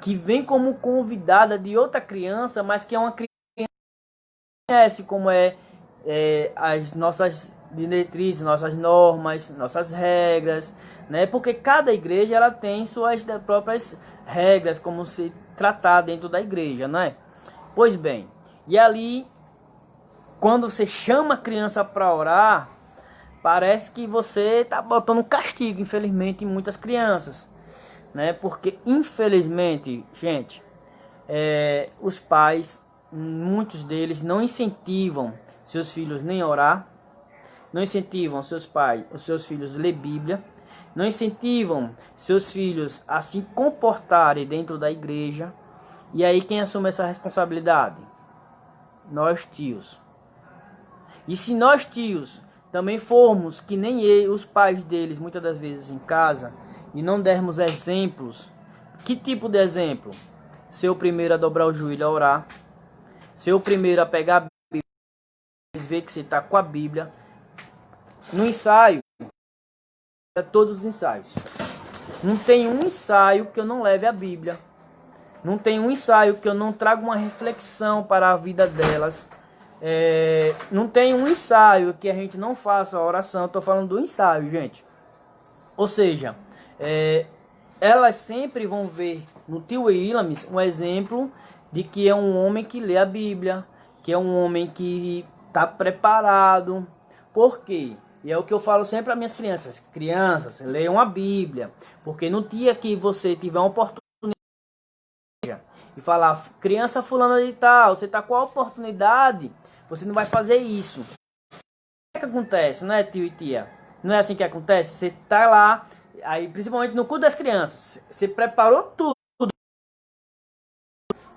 que vêm como convidada de outra criança, mas que é uma criança que conhece como as nossas diretrizes, nossas normas, nossas regras, né? Porque cada igreja ela tem suas próprias regras, como se tratar dentro da igreja, né? Pois bem, e ali, quando você chama a criança para orar, parece que você está botando um castigo, infelizmente, em muitas crianças, né? Porque, infelizmente, gente, os pais, muitos deles não incentivam seus filhos nem a orar, não incentivam os seus filhos a ler Bíblia, não incentivam seus filhos a se comportarem dentro da igreja. E aí quem assume essa responsabilidade? Nós tios. E se nós tios também formos que nem os pais deles muitas das vezes em casa e não dermos exemplos, que tipo de exemplo? Ser o primeiro a dobrar o joelho a orar, ser o primeiro a pegar a Bíblia, ver que você está com a Bíblia. No ensaio, todos os ensaios. Não tem um ensaio que eu não leve a Bíblia. Não tem um ensaio que eu não traga uma reflexão para a vida delas. Não tem um ensaio que a gente não faça a oração. Estou falando do ensaio, gente. Ou seja, elas sempre vão ver no tio Ilames um exemplo de que é um homem que lê a Bíblia, que é um homem que está preparado. Por quê? E é o que eu falo sempre para minhas crianças. Crianças, leiam a Bíblia. Porque no dia que você tiver uma oportunidade e falar, criança fulana de tal, você está com a oportunidade, você não vai fazer isso. O que acontece, não é, tio e tia? Não é assim que acontece? Você está lá, aí principalmente no culto das crianças, você preparou tudo.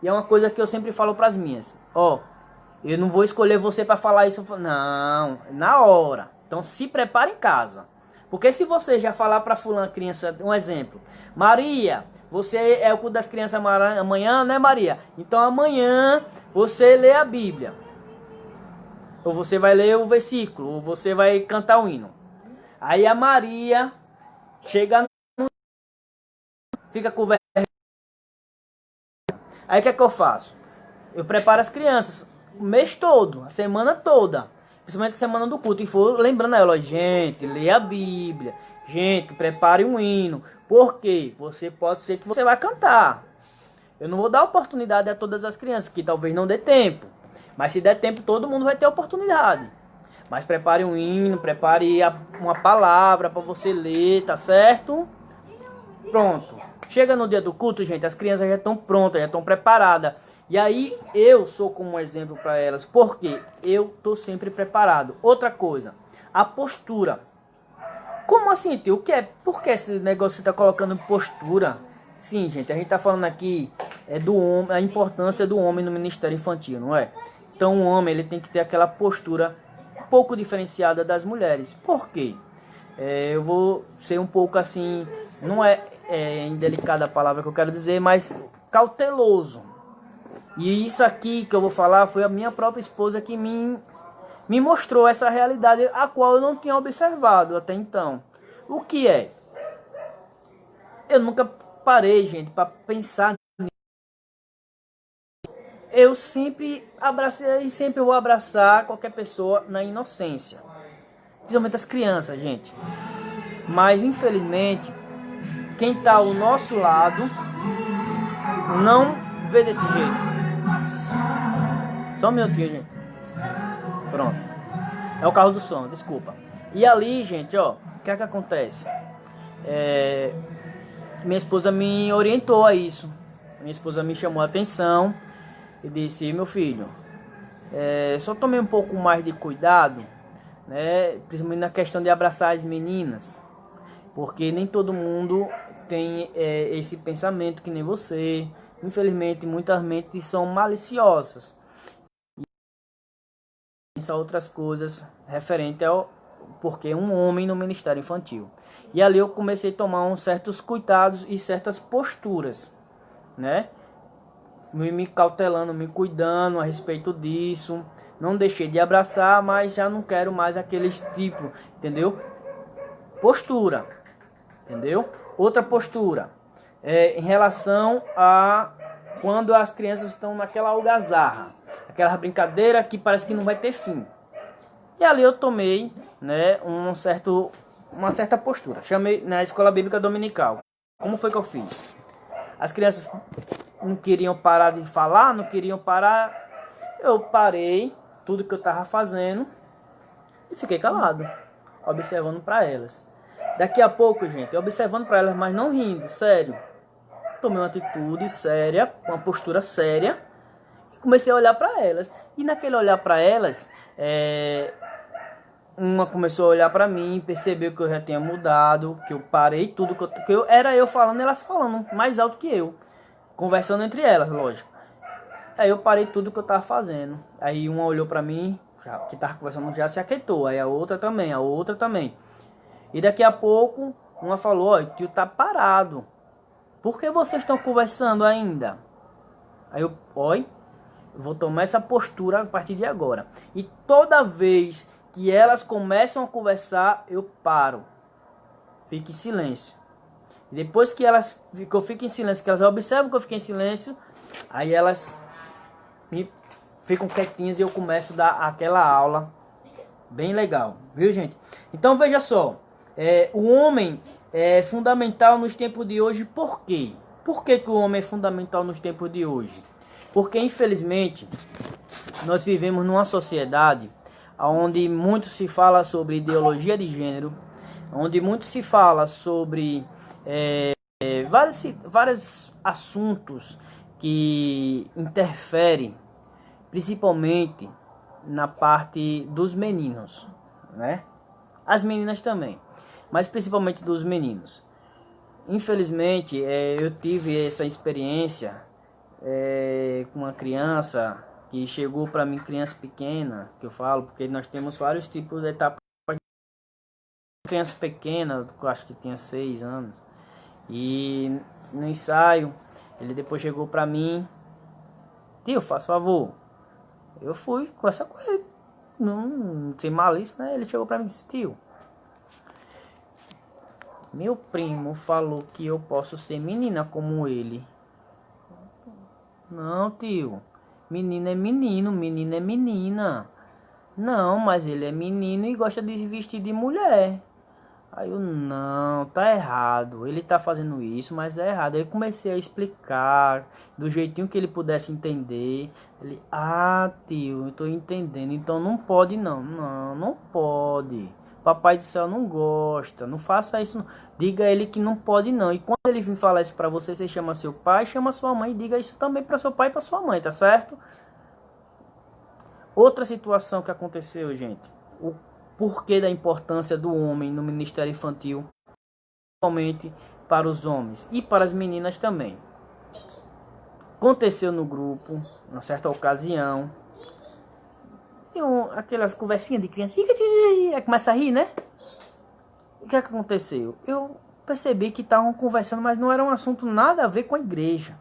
E é uma coisa que eu sempre falo para as minhas. Eu não vou escolher você para falar isso. Não, na hora. Então se prepare em casa. Porque se você já falar para fulana criança, um exemplo. Maria, você é o culto das crianças amanhã, né, Maria? Então amanhã você lê a Bíblia. Ou você vai ler o versículo, ou você vai cantar o hino. Aí a Maria chega fica com vergonha. Aí o que é que eu faço? Eu preparo as crianças o mês todo, a semana toda. Principalmente a semana do culto. E for lembrando a ela, gente, leia a Bíblia. Gente, prepare um hino. Porque pode ser que você vai cantar. Eu não vou dar oportunidade a todas as crianças, que talvez não dê tempo. Mas se der tempo, todo mundo vai ter oportunidade. Mas prepare um hino, prepare uma palavra para você ler, tá certo? Pronto. Chega no dia do culto, gente, as crianças já estão prontas, já estão preparadas. E aí eu sou como um exemplo para elas, porque eu estou sempre preparado. Outra coisa, a postura. Como assim, tio? Por que esse negócio você está colocando postura? Sim, gente, a gente está falando aqui do homem, a importância do homem no ministério infantil, não é? Então o homem ele tem que ter aquela postura um pouco diferenciada das mulheres. Por quê? Eu vou ser um pouco assim, não é indelicada a palavra que eu quero dizer, mas cauteloso. E isso aqui que eu vou falar foi a minha própria esposa que me mostrou essa realidade a qual eu não tinha observado até então. O que é? Eu nunca parei, gente, para pensar nisso. Eu sempre abracei e sempre vou abraçar qualquer pessoa na inocência. Principalmente as crianças, gente. Mas, infelizmente, quem está ao nosso lado não vê desse jeito. Só um minutinho, gente. Pronto. É o carro do som, desculpa. E ali, gente, ó, o que é que acontece? Minha esposa me orientou a isso. Minha esposa me chamou a atenção e disse, meu filho, só tome um pouco mais de cuidado, né? Principalmente na questão de abraçar as meninas. porque nem todo mundo tem esse pensamento que nem você. Infelizmente, muitas mentes são maliciosas. E são outras coisas referente ao porque um homem no ministério infantil. E ali eu comecei a tomar uns certos cuidados e certas posturas, né? Me cautelando, me cuidando a respeito disso. Não deixei de abraçar, mas já não quero mais aqueles tipo, entendeu? Postura, entendeu? Outra postura em relação a quando as crianças estão naquela algazarra, aquela brincadeira que parece que não vai ter fim. E ali eu tomei, né, uma certa postura. Chamei na escola bíblica dominical. Como foi que eu fiz? As crianças não queriam parar de falar, não queriam parar. Eu parei tudo que eu estava fazendo e fiquei calado, observando para elas. Daqui a pouco, gente, observando para elas, mas não rindo, sério. Tomei uma atitude séria, uma postura séria, e comecei a olhar para elas. E naquele olhar para elas, uma começou a olhar para mim, percebeu que eu já tinha mudado, que eu parei tudo, era eu falando, elas falando mais alto que eu, conversando entre elas, lógico. Aí eu parei tudo que eu tava fazendo. Aí uma olhou para mim, que tava conversando, já se aquietou. Aí a outra também. E daqui a pouco, uma falou: ó, o tio tá parado. Por que vocês estão conversando ainda? Aí eu, vou tomar essa postura a partir de agora. E toda vez que elas começam a conversar, eu paro. Fico em silêncio. E depois que eu fico em silêncio, que elas observam que eu fico em silêncio, aí elas ficam quietinhas e eu começo a dar aquela aula bem legal, viu, gente? Então veja só, o homem é fundamental nos tempos de hoje. Por quê? Por que o homem é fundamental nos tempos de hoje? Porque infelizmente nós vivemos numa sociedade onde muito se fala sobre ideologia de gênero, onde muito se fala sobre vários assuntos que interfere principalmente na parte dos meninos, né? As meninas também, mas principalmente dos meninos. Infelizmente, eu tive essa experiência com uma criança que chegou para mim, criança pequena, que eu falo, porque nós temos vários tipos de etapas. Criança pequena, eu acho que tinha 6 anos, e no ensaio ele depois chegou para mim: tio, faz favor. Eu fui conversar com ele, não sem malícia, né? Ele chegou para mim e disse: tio, meu primo falou que eu posso ser menina como ele. Não, tio, menino é menino, menina é menina. Não, mas ele é menino e gosta de se vestir de mulher. Aí eu, não, tá errado, ele tá fazendo isso, mas é errado. Aí eu comecei a explicar do jeitinho que ele pudesse entender. Ele, tio, eu tô entendendo, então não pode não. Não pode. Papai do céu não gosta, não faça isso não. Diga a ele que não pode não. E quando ele vir falar isso pra você, você chama seu pai, chama sua mãe e diga isso também pra seu pai e pra sua mãe, tá certo? Outra situação que aconteceu, gente, o porquê da importância do homem no ministério infantil, principalmente para os homens e para as meninas também. Aconteceu no grupo, numa certa ocasião, tem aquelas conversinhas de criança, começa a rir, né? O que aconteceu? Eu percebi que estavam conversando, mas não era um assunto nada a ver com a igreja.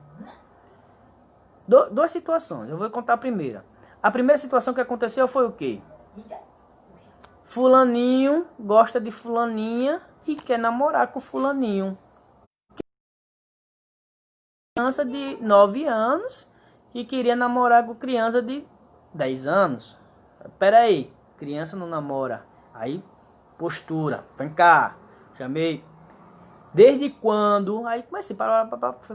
Duas situações, eu vou contar a primeira. A primeira situação que aconteceu foi o quê? Fulaninho gosta de fulaninha e quer namorar com fulaninho. Criança de 9 anos que queria namorar com criança de 10 anos. Pera aí, criança não namora. Aí, postura, vem cá, chamei. Desde quando? Aí comecei para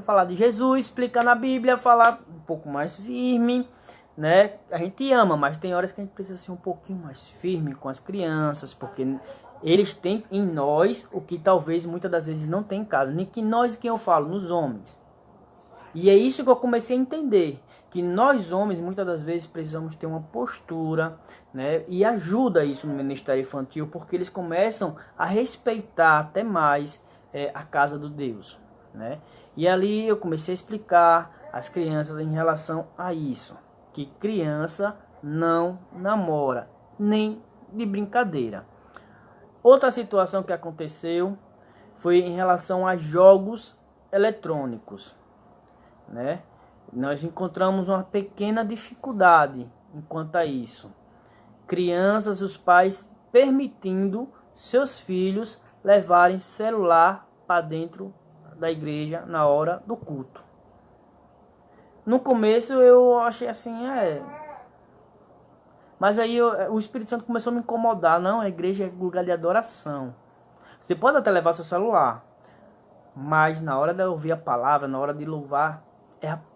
falar de Jesus, explicar na Bíblia, falar um pouco mais firme, né? A gente ama, mas tem horas que a gente precisa ser um pouquinho mais firme com as crianças, porque eles têm em nós o que talvez muitas das vezes não tem em casa. Nem que nós, quem eu falo, nos homens. E é isso que eu comecei a entender, que nós homens muitas das vezes precisamos ter uma postura, né? E ajuda isso no ministério infantil, porque eles começam a respeitar até mais a casa do Deus, né? E ali eu comecei a explicar às crianças em relação a isso, que criança não namora, nem de brincadeira. Outra situação que aconteceu foi em relação a jogos eletrônicos, né? Nós encontramos uma pequena dificuldade enquanto a isso. Crianças, os pais permitindo seus filhos levarem celular para dentro da igreja na hora do culto. No começo eu achei assim, mas aí o Espírito Santo começou a me incomodar. Não, a igreja é lugar de adoração. Você pode até levar seu celular, mas na hora de ouvir a palavra, na hora de louvar,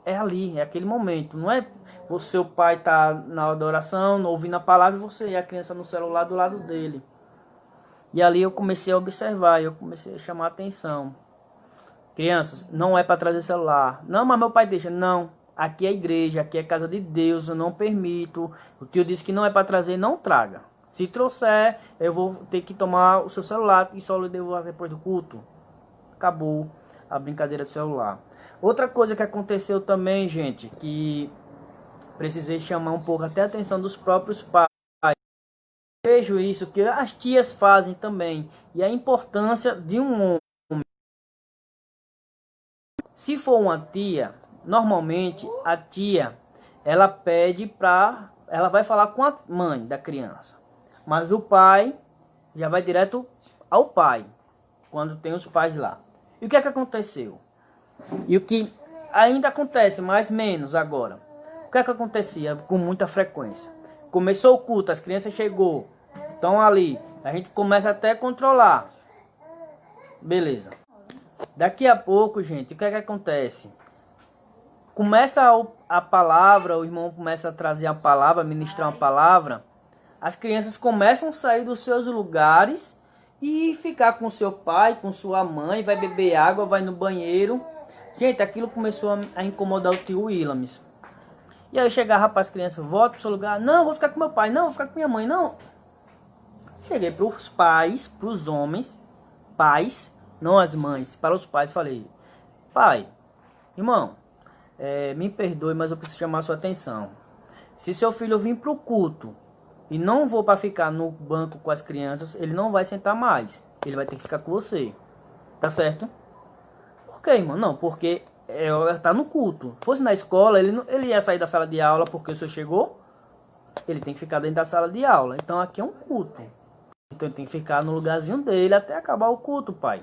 é ali, é aquele momento. Não é você, o pai, tá na adoração, ouvindo a palavra, e você e a criança no celular do lado dele. E ali eu comecei a observar, eu comecei a chamar a atenção. Crianças, não é para trazer celular. Não, mas meu pai deixa. Não, aqui é igreja, aqui é casa de Deus, eu não permito. O tio disse que não é para trazer, não traga. Se trouxer, eu vou ter que tomar o seu celular e só lhe devolver depois do culto. Acabou a brincadeira do celular. Outra coisa que aconteceu também, gente, que precisei chamar um pouco até a atenção dos próprios pais. Vejo isso que as tias fazem também. E a importância de um homem. Se for uma tia, normalmente a tia, ela pede para... Ela vai falar com a mãe da criança. Mas o pai já vai direto ao pai, quando tem os pais lá. E o que é que aconteceu? E o que ainda acontece, mais menos agora. O que é que acontecia com muita frequência? Começou o culto, as crianças chegou, estão ali. A gente começa até a controlar. Beleza. Daqui a pouco, gente, o que é que acontece? Começa a palavra, o irmão começa a trazer a palavra, ministrar uma palavra. As crianças começam a sair dos seus lugares e ficar com seu pai, com sua mãe, vai beber água, vai no banheiro. Gente, aquilo começou a incomodar o tio Willames. E aí eu chegava para as crianças, volta para o seu lugar. Não, vou ficar com meu pai, não, vou ficar com minha mãe, não. Cheguei para os pais, para os homens, pais, não as mães, para os pais, falei, pai, irmão, me perdoe, mas eu preciso chamar a sua atenção. Se seu filho vir para o culto e não vou para ficar no banco com as crianças, ele não vai sentar mais. Ele vai ter que ficar com você. Tá certo? Por quê, irmão? Não, porque tá no culto. Se fosse na escola, ele ia sair da sala de aula porque o senhor chegou. Ele tem que ficar dentro da sala de aula. Então aqui é um culto. Então ele tem que ficar no lugarzinho dele até acabar o culto, pai.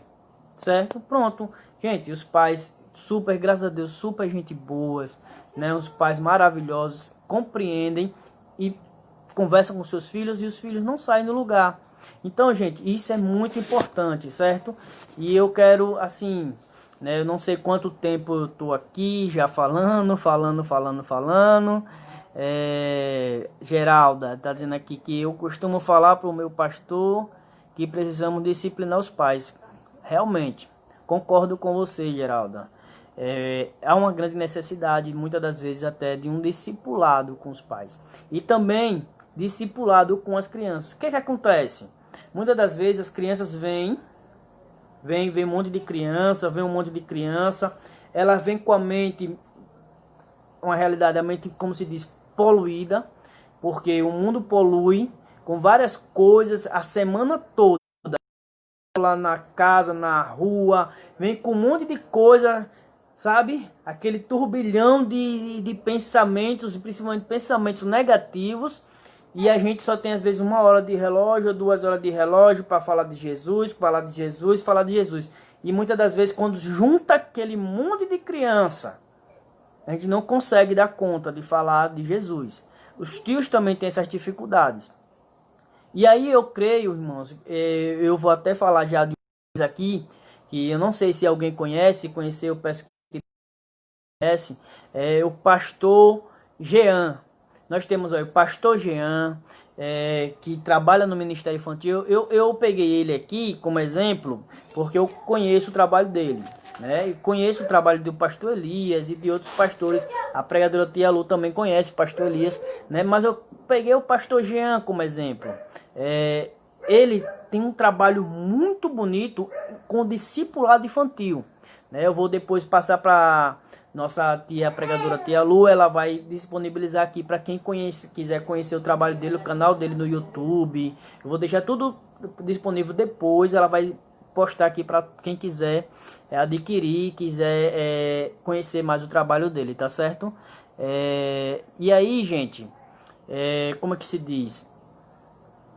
Certo? Pronto. Gente, os pais super, graças a Deus, super gente boas, né? Os pais maravilhosos, compreendem e conversam com seus filhos e os filhos não saem do lugar. Então, gente, isso é muito importante, certo? E eu quero, assim, né, eu não sei quanto tempo eu tô aqui já falando. Geralda tá dizendo aqui que eu costumo falar para o meu pastor que precisamos disciplinar os pais. Realmente, concordo com você, Geralda. Há uma grande necessidade, muitas das vezes até, de um discipulado com os pais. E também discipulado com as crianças. O que acontece? Muitas das vezes as crianças vem um monte de criança, ela vem com a mente, uma realidade, a mente, como se diz, poluída, porque o mundo polui com várias coisas a semana toda, lá na casa, na rua, vem com um monte de coisa, sabe? Aquele turbilhão de pensamentos, principalmente pensamentos negativos. E a gente só tem às vezes 1 hora de relógio, 2 horas de relógio para falar de Jesus, falar de Jesus. E muitas das vezes quando junta aquele monte de criança, a gente não consegue dar conta de falar de Jesus. Os tios também têm essas dificuldades. E aí eu creio, irmãos, eu vou até falar já de aqui, que eu não sei se alguém conhece, eu peço que conhece, o pastor Jean. Nós temos aí o pastor Jean, que trabalha no Ministério Infantil. Eu peguei ele aqui como exemplo, porque eu conheço o trabalho dele, né? E conheço o trabalho do pastor Elias e de outros pastores A pregadora Tia Lu também conhece o pastor Elias, né? Mas eu peguei o pastor Jean como exemplo. Ele tem um trabalho muito bonito com discipulado infantil, né? Eu vou depois passar para nossa tia pregadora Tia Lu, ela vai disponibilizar aqui para quem quiser conhecer o trabalho dele, o canal dele no YouTube. Eu vou deixar tudo disponível depois, ela vai postar aqui para quem quiser adquirir, quiser conhecer mais o trabalho dele, tá certo? E aí, gente, como é que se diz?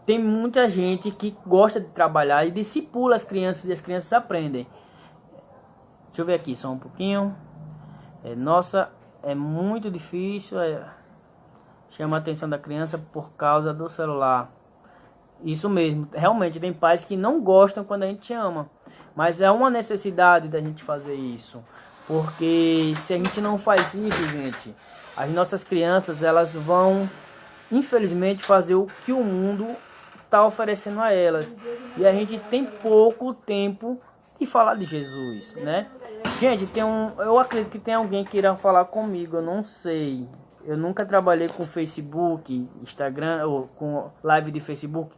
Tem muita gente que gosta de trabalhar e discipula as crianças, e as crianças aprendem. Deixa eu ver aqui só um pouquinho. Nossa, é muito difícil. Chama a atenção da criança por causa do celular. Isso mesmo, realmente tem pais que não gostam quando a gente chama. Mas é uma necessidade da gente fazer isso. Porque se a gente não faz isso, gente, as nossas crianças, elas vão, infelizmente, fazer o que o mundo está oferecendo a elas. E a gente tem pouco tempo de falar de Jesus, né? Gente, eu acredito que tem alguém que irá falar comigo, eu não sei. Eu nunca trabalhei com Facebook, Instagram ou com live de Facebook.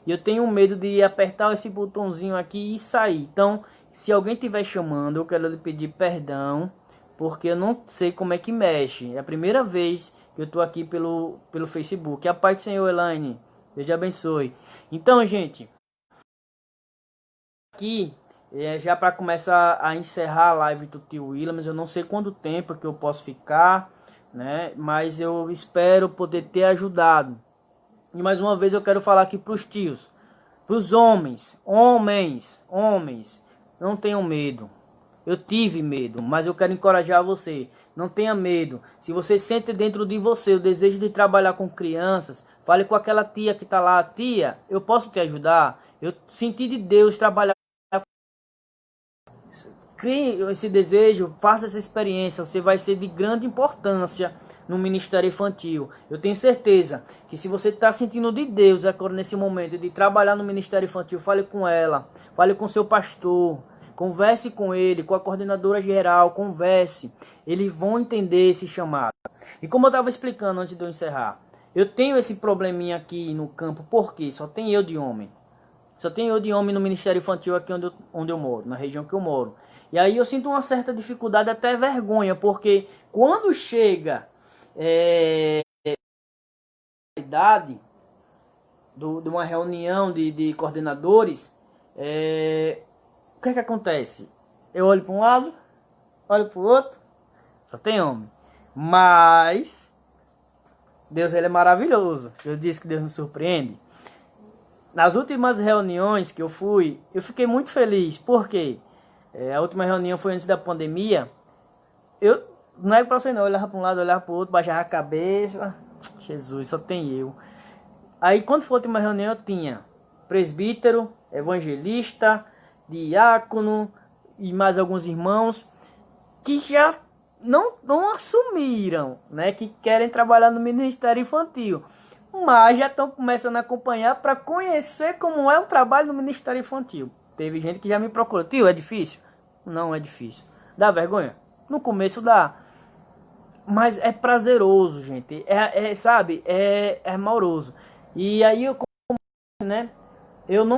E eu tenho medo de apertar esse botãozinho aqui e sair. Então, se alguém estiver chamando, eu quero lhe pedir perdão, porque eu não sei como é que mexe. É a primeira vez que eu estou aqui pelo Facebook. A paz do Senhor, Elaine. Deus te abençoe. Então, gente, aqui, já para começar a encerrar a live do tio Williams, eu não sei quanto tempo que eu posso ficar, né? Mas eu espero poder ter ajudado. E mais uma vez eu quero falar aqui para os tios, para os homens, não tenham medo. Eu tive medo, mas eu quero encorajar você. Não tenha medo. Se você sente dentro de você o desejo de trabalhar com crianças, fale com aquela tia que está lá. Tia, eu posso te ajudar? Eu senti de Deus trabalhar. Crie esse desejo, faça essa experiência. Você vai ser de grande importância no ministério infantil. Eu tenho certeza que se você está sentindo de Deus agora nesse momento de trabalhar no ministério infantil, fale com ela, fale com seu pastor, converse com ele, com a coordenadora geral, converse. Eles vão entender esse chamado. E como eu estava explicando antes de eu encerrar, eu tenho esse probleminha aqui no campo, porque só tem eu de homem. Só tem eu de homem no ministério infantil aqui onde eu moro, na região que eu moro. E aí eu sinto uma certa dificuldade, até vergonha, porque quando chega a idade de uma reunião de coordenadores, o que é que acontece? Eu olho para um lado, olho para o outro, só tem homem. Mas Deus, ele é maravilhoso. Eu disse que Deus nos surpreende. Nas últimas reuniões que eu fui, eu fiquei muito feliz, porque a última reunião foi antes da pandemia. Eu não é pra você não, eu olhava para um lado, olhava para o outro, baixava a cabeça. Jesus, só tem eu. Aí quando foi a última reunião, eu tinha presbítero, evangelista, diácono e mais alguns irmãos que já não assumiram, né, que querem trabalhar no ministério infantil, mas já estão começando a acompanhar para conhecer como é o trabalho no ministério infantil. Teve gente que já me procurou: tio, é difícil? Não é difícil. Dá vergonha? No começo dá. Mas é prazeroso, gente. Sabe? É amoroso. E aí eu, né? Eu não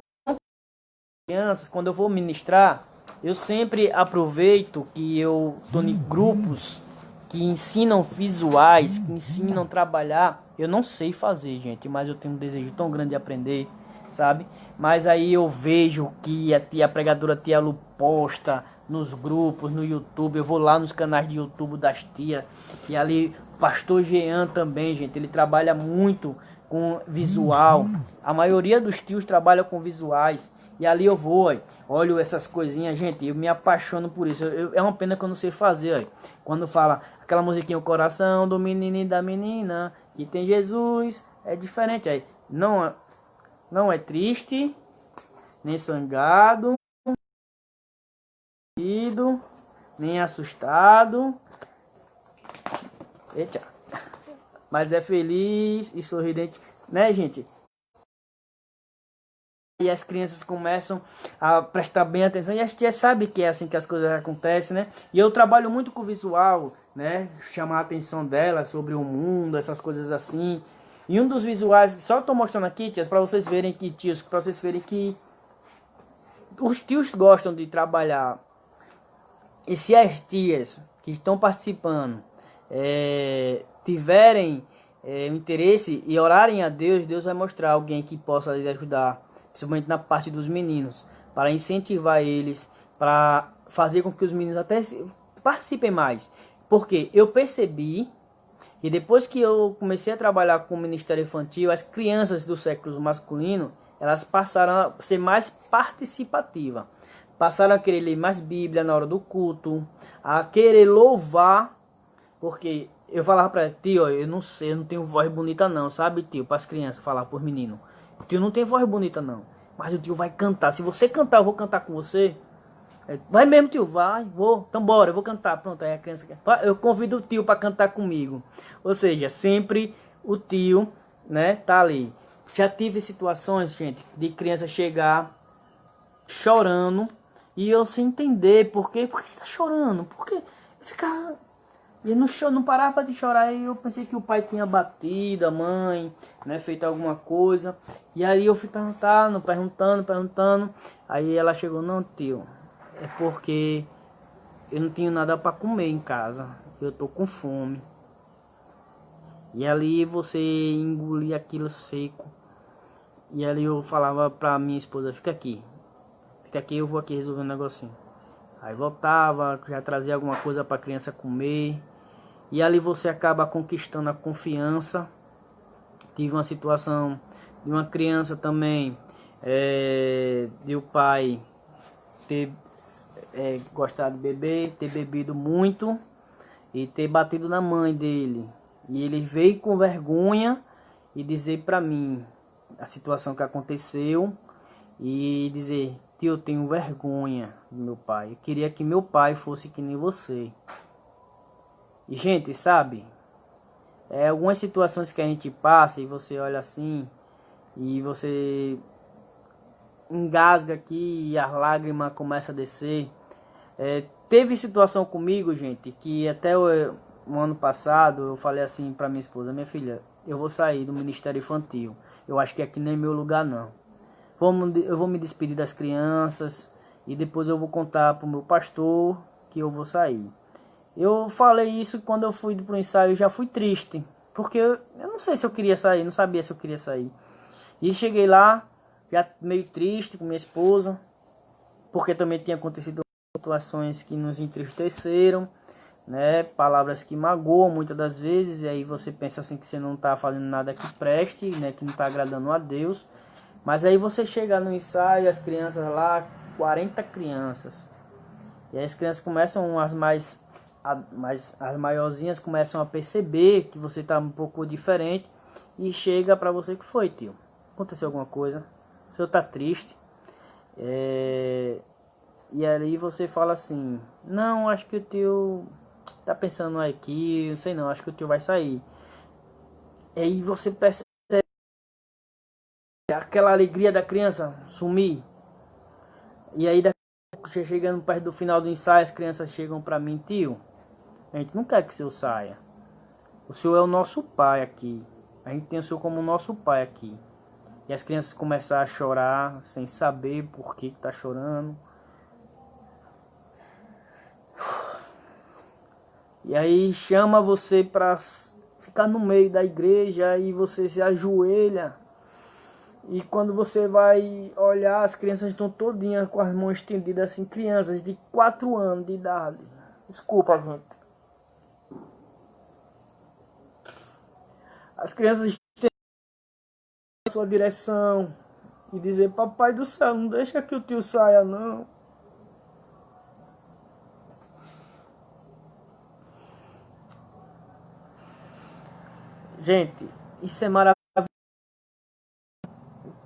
crianças, quando eu vou ministrar, eu sempre aproveito que eu estou em grupos que ensinam visuais, que ensinam a trabalhar. Eu não sei fazer, gente, mas eu tenho um desejo tão grande de aprender, sabe? Mas aí eu vejo que a pregadora Tia Lu posta nos grupos, no YouTube. Eu vou lá nos canais de YouTube das tias. E ali o pastor Jean também, gente. Ele trabalha muito com visual. A maioria dos tios trabalha com visuais. E ali eu vou, olho essas coisinhas, gente. Eu me apaixono por isso. É uma pena que eu não sei fazer, quando fala aquela musiquinha, o coração do menino e da menina, que tem Jesus, é diferente aí. Não é triste, nem sangado, nem assustado. Eita. Mas é feliz e sorridente, né, gente? e as crianças começam a prestar bem atenção, e as tias sabem que é assim que as coisas acontecem, né? E eu trabalho muito com visual, né? Chamar a atenção delas sobre o mundo, essas coisas assim. E um dos visuais, só estou mostrando aqui, tias, para vocês verem que, tios, para vocês verem que os tios gostam de trabalhar. E se as tias que estão participando tiverem interesse e orarem a Deus, Deus vai mostrar alguém que possa lhes ajudar, principalmente na parte dos meninos, para incentivar eles, para fazer com que os meninos até participem mais. Porque eu percebi que depois que eu comecei a trabalhar com o Ministério Infantil, as crianças do sexo masculino, elas passaram a ser mais participativas. Passaram a querer ler mais Bíblia na hora do culto, a querer louvar, porque eu falava para tio, eu não sei, eu não tenho voz bonita não, sabe, tio, para as crianças, falar para os meninos. O tio não tem voz bonita não, mas o tio vai cantar. Se você cantar, eu vou cantar com você. Vai mesmo, tio, vai, vou, então bora, eu vou cantar. Pronto, aí a criança quer. Eu convido o tio para cantar comigo. Ou seja, sempre o tio, né, tá ali. Já tive situações, gente, de criança chegar chorando e eu sem entender por quê. Por que você tá chorando? Porque ficar. E não parava de chorar, e eu pensei que o pai tinha batido, a mãe, né, feito alguma coisa. E aí eu fui perguntando. Aí ela chegou, não, tio, é porque eu não tenho nada para comer em casa, eu tô com fome. E ali você engolia aquilo seco. E ali eu falava pra minha esposa, fica aqui, eu vou aqui resolver um negocinho. Aí voltava, já trazia alguma coisa para a criança comer. E ali você acaba conquistando a confiança. Tive uma situação de uma criança também, de o pai ter gostado de beber, ter bebido muito e ter batido na mãe dele. E ele veio com vergonha e dizer para mim a situação que aconteceu e dizer, tio, eu tenho vergonha do meu pai. Eu queria que meu pai fosse que nem você. E gente, sabe, algumas situações que a gente passa e você olha assim e você engasga aqui e as lágrimas começam a descer. Teve situação comigo, gente, que até o ano passado eu falei assim para minha esposa, minha filha, eu vou sair do Ministério Infantil. Eu acho que aqui nem é meu lugar não. Eu vou me despedir das crianças e depois eu vou contar para o meu pastor que eu vou sair. Eu falei isso quando eu fui para o ensaio, eu já fui triste, porque eu não sei se eu queria sair, não sabia se eu queria sair. E cheguei lá, já meio triste com minha esposa, porque também tinha acontecido situações que nos entristeceram, né? Palavras que magoam muitas das vezes, e aí você pensa assim que você não está fazendo nada que preste, né? Que não está agradando a Deus. Mas aí você chega no ensaio, as crianças lá, 40 crianças, e aí as crianças começam, as maiorzinhas começam a perceber que você está um pouco diferente e chega para você, que foi, tio? Aconteceu alguma coisa? O senhor está triste? E aí você fala assim, não, acho que o tio tá pensando aqui, não sei não, acho que o tio vai sair. E aí você percebe aquela alegria da criança sumir. E aí chegando perto do final do ensaio, as crianças chegam para mim, tio, a gente não quer que o senhor saia. O senhor é o nosso pai aqui. A gente tem o senhor como nosso pai aqui. E as crianças começaram a chorar sem saber por que tá chorando. E aí chama você para ficar no meio da igreja e você se ajoelha. E quando você vai olhar, as crianças estão todinhas com as mãos estendidas assim, crianças de 4 anos de idade. Desculpa, gente. As crianças estão na sua direção e dizer, papai do céu, não deixa que o tio saia não. Gente, isso é maravilhoso.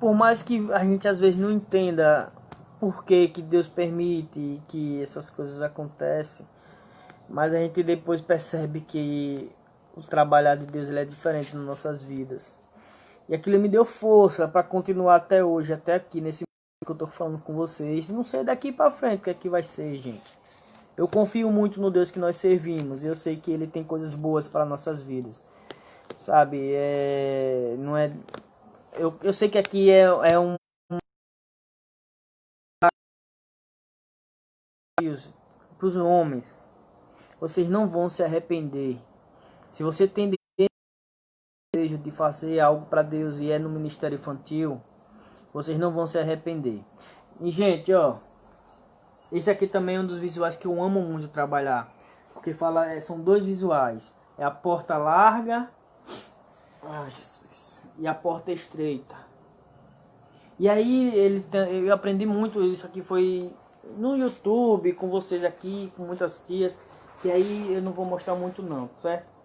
Por mais que a gente às vezes não entenda por que Deus permite que essas coisas acontecem, mas a gente depois percebe que o trabalhar de Deus ele é diferente nas nossas vidas. E aquilo me deu força para continuar até hoje, até aqui nesse que eu tô falando com vocês. Não sei daqui pra frente o que é que vai ser, gente. Eu confio muito no Deus que nós servimos. E eu sei que Ele tem coisas boas para nossas vidas. Sabe? Não é... Eu sei que aqui é um... Para os homens. Vocês não vão se arrepender. Se você tem desejo de fazer algo para Deus e é no ministério infantil, vocês não vão se arrepender. E gente, ó, esse aqui também é um dos visuais que eu amo muito trabalhar, porque são dois visuais, é a porta larga, Jesus, e a porta estreita. E aí eu aprendi muito isso aqui, foi no YouTube com vocês aqui, com muitas tias, que aí eu não vou mostrar muito não, certo?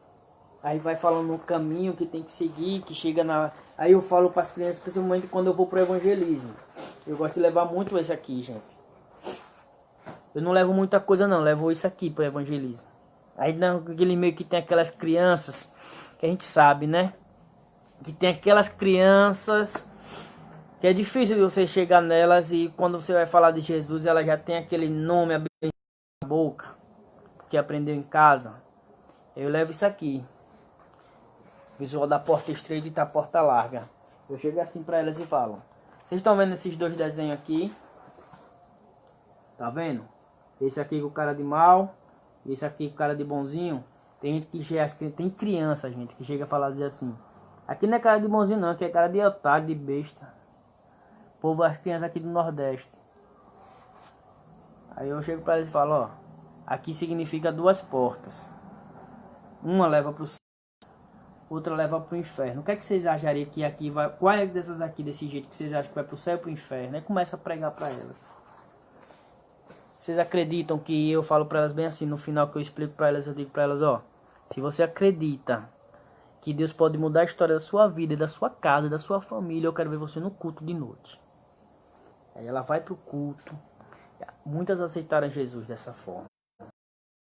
Aí vai falando no caminho que tem que seguir, que chega na... Aí eu falo para as crianças, principalmente quando eu vou para o evangelismo. Eu gosto de levar muito esse aqui, gente. Eu não levo muita coisa não, levo isso aqui para o evangelismo. Aí naquele meio que tem aquelas crianças, que a gente sabe, né? Que tem aquelas crianças que é difícil de você chegar nelas e quando você vai falar de Jesus, ela já tem aquele nome abrindo na boca, que aprendeu em casa. Eu levo isso aqui. Visual da porta estreita e da porta larga. Eu chego assim para elas e falo: vocês estão vendo esses dois desenhos aqui? Tá vendo? Esse aqui com o cara de mal, esse aqui com o cara de bonzinho. Tem gente que chega, tem criança, gente, que chega a falar dizer assim: aqui não é cara de bonzinho não, aqui é cara de otário, de besta. Povo, as crianças aqui do Nordeste. Aí eu chego para eles e falo: ó, aqui significa duas portas. Uma leva para o céu, outra leva para o inferno. O que é que vocês achariam que aqui vai... Qual é dessas aqui desse jeito que vocês acham que vai para o céu e para o inferno? Aí começa a pregar para elas. Vocês acreditam que eu falo para elas bem assim, no final que eu explico para elas, eu digo para elas, ó, se você acredita que Deus pode mudar a história da sua vida, da sua casa, da sua família, eu quero ver você no culto de noite. Aí ela vai para o culto. Muitas aceitaram Jesus dessa forma.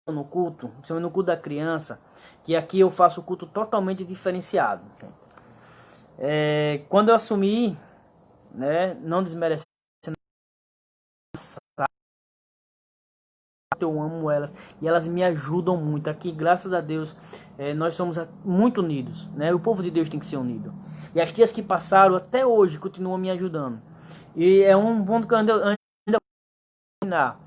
No culto, principalmente no culto da criança, que aqui eu faço o culto totalmente diferenciado. Quando eu assumi, né, não desmerecendo, eu amo elas e elas me ajudam muito. Aqui, graças a Deus, nós somos muito unidos, né? O povo de Deus tem que ser unido. E as tias que passaram até hoje continuam me ajudando. E é um ponto que eu ainda vou ensinar.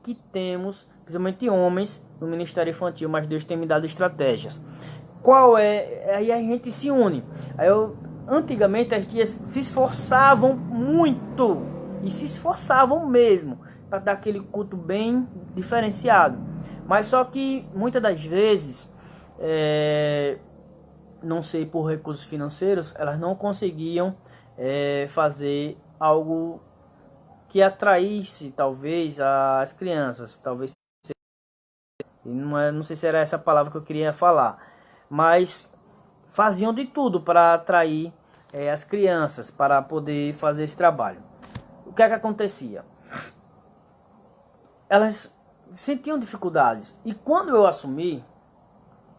Que temos, principalmente homens, no ministério infantil, mas Deus tem me dado estratégias. Qual é? Aí a gente se une. Antigamente as tias se esforçavam muito, e se esforçavam mesmo, para dar aquele culto bem diferenciado. Mas só que muitas das vezes, não sei, por recursos financeiros, elas não conseguiam fazer algo que atraísse talvez as crianças, talvez não sei se era essa palavra que eu queria falar, mas faziam de tudo para atrair as crianças para poder fazer esse trabalho. O que é que acontecia? Elas sentiam dificuldades e quando eu assumi,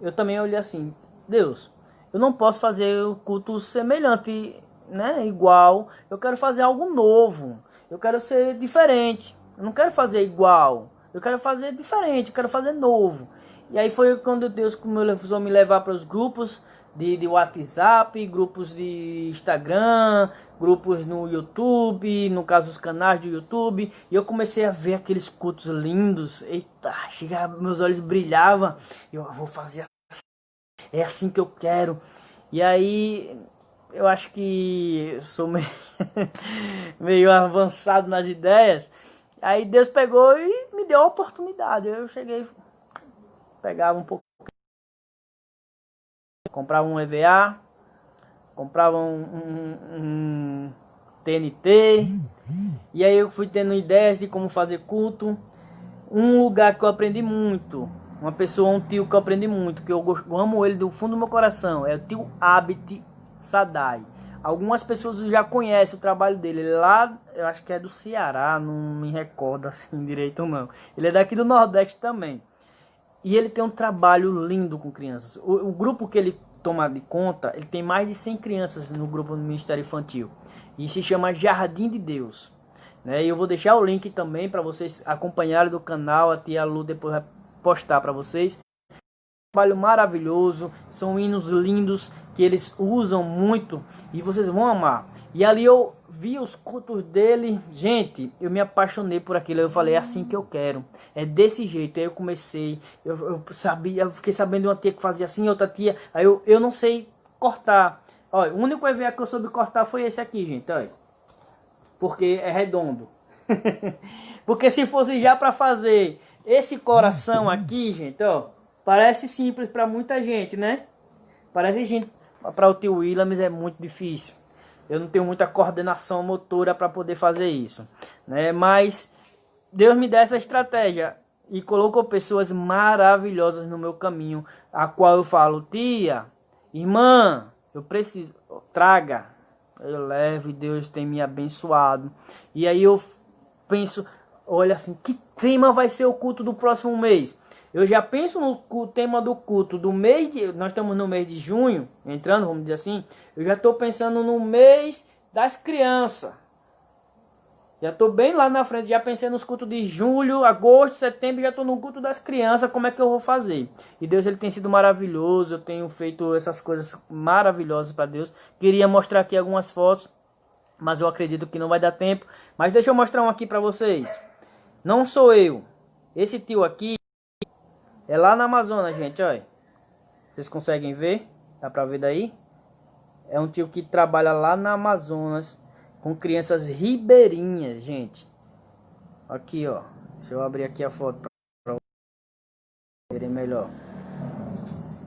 eu também olhei assim: Deus, eu não posso fazer o culto semelhante, né, igual. Eu quero fazer algo novo. Eu quero ser diferente. Eu não quero fazer igual. Eu quero fazer diferente. Eu quero fazer novo. E aí foi quando Deus começou a me levar para os grupos de WhatsApp, grupos de Instagram, grupos no YouTube, no caso os canais do YouTube. E eu comecei a ver aqueles cultos lindos. Eita, chegava, meus olhos brilhavam. Eu vou fazer assim. É assim que eu quero. E aí eu acho que sou meio avançado nas ideias. Aí Deus pegou e me deu a oportunidade. Eu cheguei, pegava um pouco, comprava um EVA, comprava um TNT. E aí eu fui tendo ideias de como fazer culto. Um lugar que eu aprendi muito, uma pessoa, um tio que eu aprendi muito, que eu amo ele do fundo do meu coração, é o tio Abit Sadai. Algumas pessoas já conhecem o trabalho dele. Ele lá, eu acho que é do Ceará, não me recordo assim direito não. Ele é daqui do Nordeste também. E ele tem um trabalho lindo com crianças. O grupo que ele toma de conta, ele tem mais de 100 crianças no grupo do Ministério Infantil. e se chama Jardim de Deus, né? E eu vou deixar o link também para vocês acompanharem do canal. A tia Lu depois vai postar para vocês. Trabalho maravilhoso, são hinos lindos que eles usam muito e vocês vão amar. E ali eu vi os cultos dele, gente, eu me apaixonei por aquilo. Eu falei, é assim que eu quero, é desse jeito. Aí eu comecei, eu fiquei sabendo de uma tia que fazia assim, outra tia, aí eu não sei cortar. Olha, o único evento que eu soube cortar foi esse aqui, gente, olha, porque é redondo. Porque se fosse já para fazer esse coração aqui, gente, ó, parece simples para muita gente, né? Parece gente, para o tio Williams é muito difícil. Eu não tenho muita coordenação motora para poder fazer isso, né? Mas Deus me dá essa estratégia e colocou pessoas maravilhosas no meu caminho, a qual eu falo, tia, irmã, eu preciso, traga, eu levo e Deus tem me abençoado. E aí eu penso, olha assim, que tema vai ser o culto do próximo mês? Eu já penso no tema do culto do mês de... Nós estamos no mês de junho, entrando, vamos dizer assim. Eu já estou pensando no mês das crianças. Já estou bem lá na frente, já pensei nos cultos de julho, agosto, setembro, já estou no culto das crianças, como é que eu vou fazer? E Deus, ele tem sido maravilhoso, eu tenho feito essas coisas maravilhosas para Deus. Queria mostrar aqui algumas fotos, mas eu acredito que não vai dar tempo. Mas deixa eu mostrar um aqui para vocês. Não sou eu, esse tio aqui é lá na Amazonas, gente, olha. Vocês conseguem ver? Dá pra ver daí? É um tio que trabalha lá na Amazonas com crianças ribeirinhas, gente. Aqui, ó. Deixa eu abrir aqui a foto para verem melhor.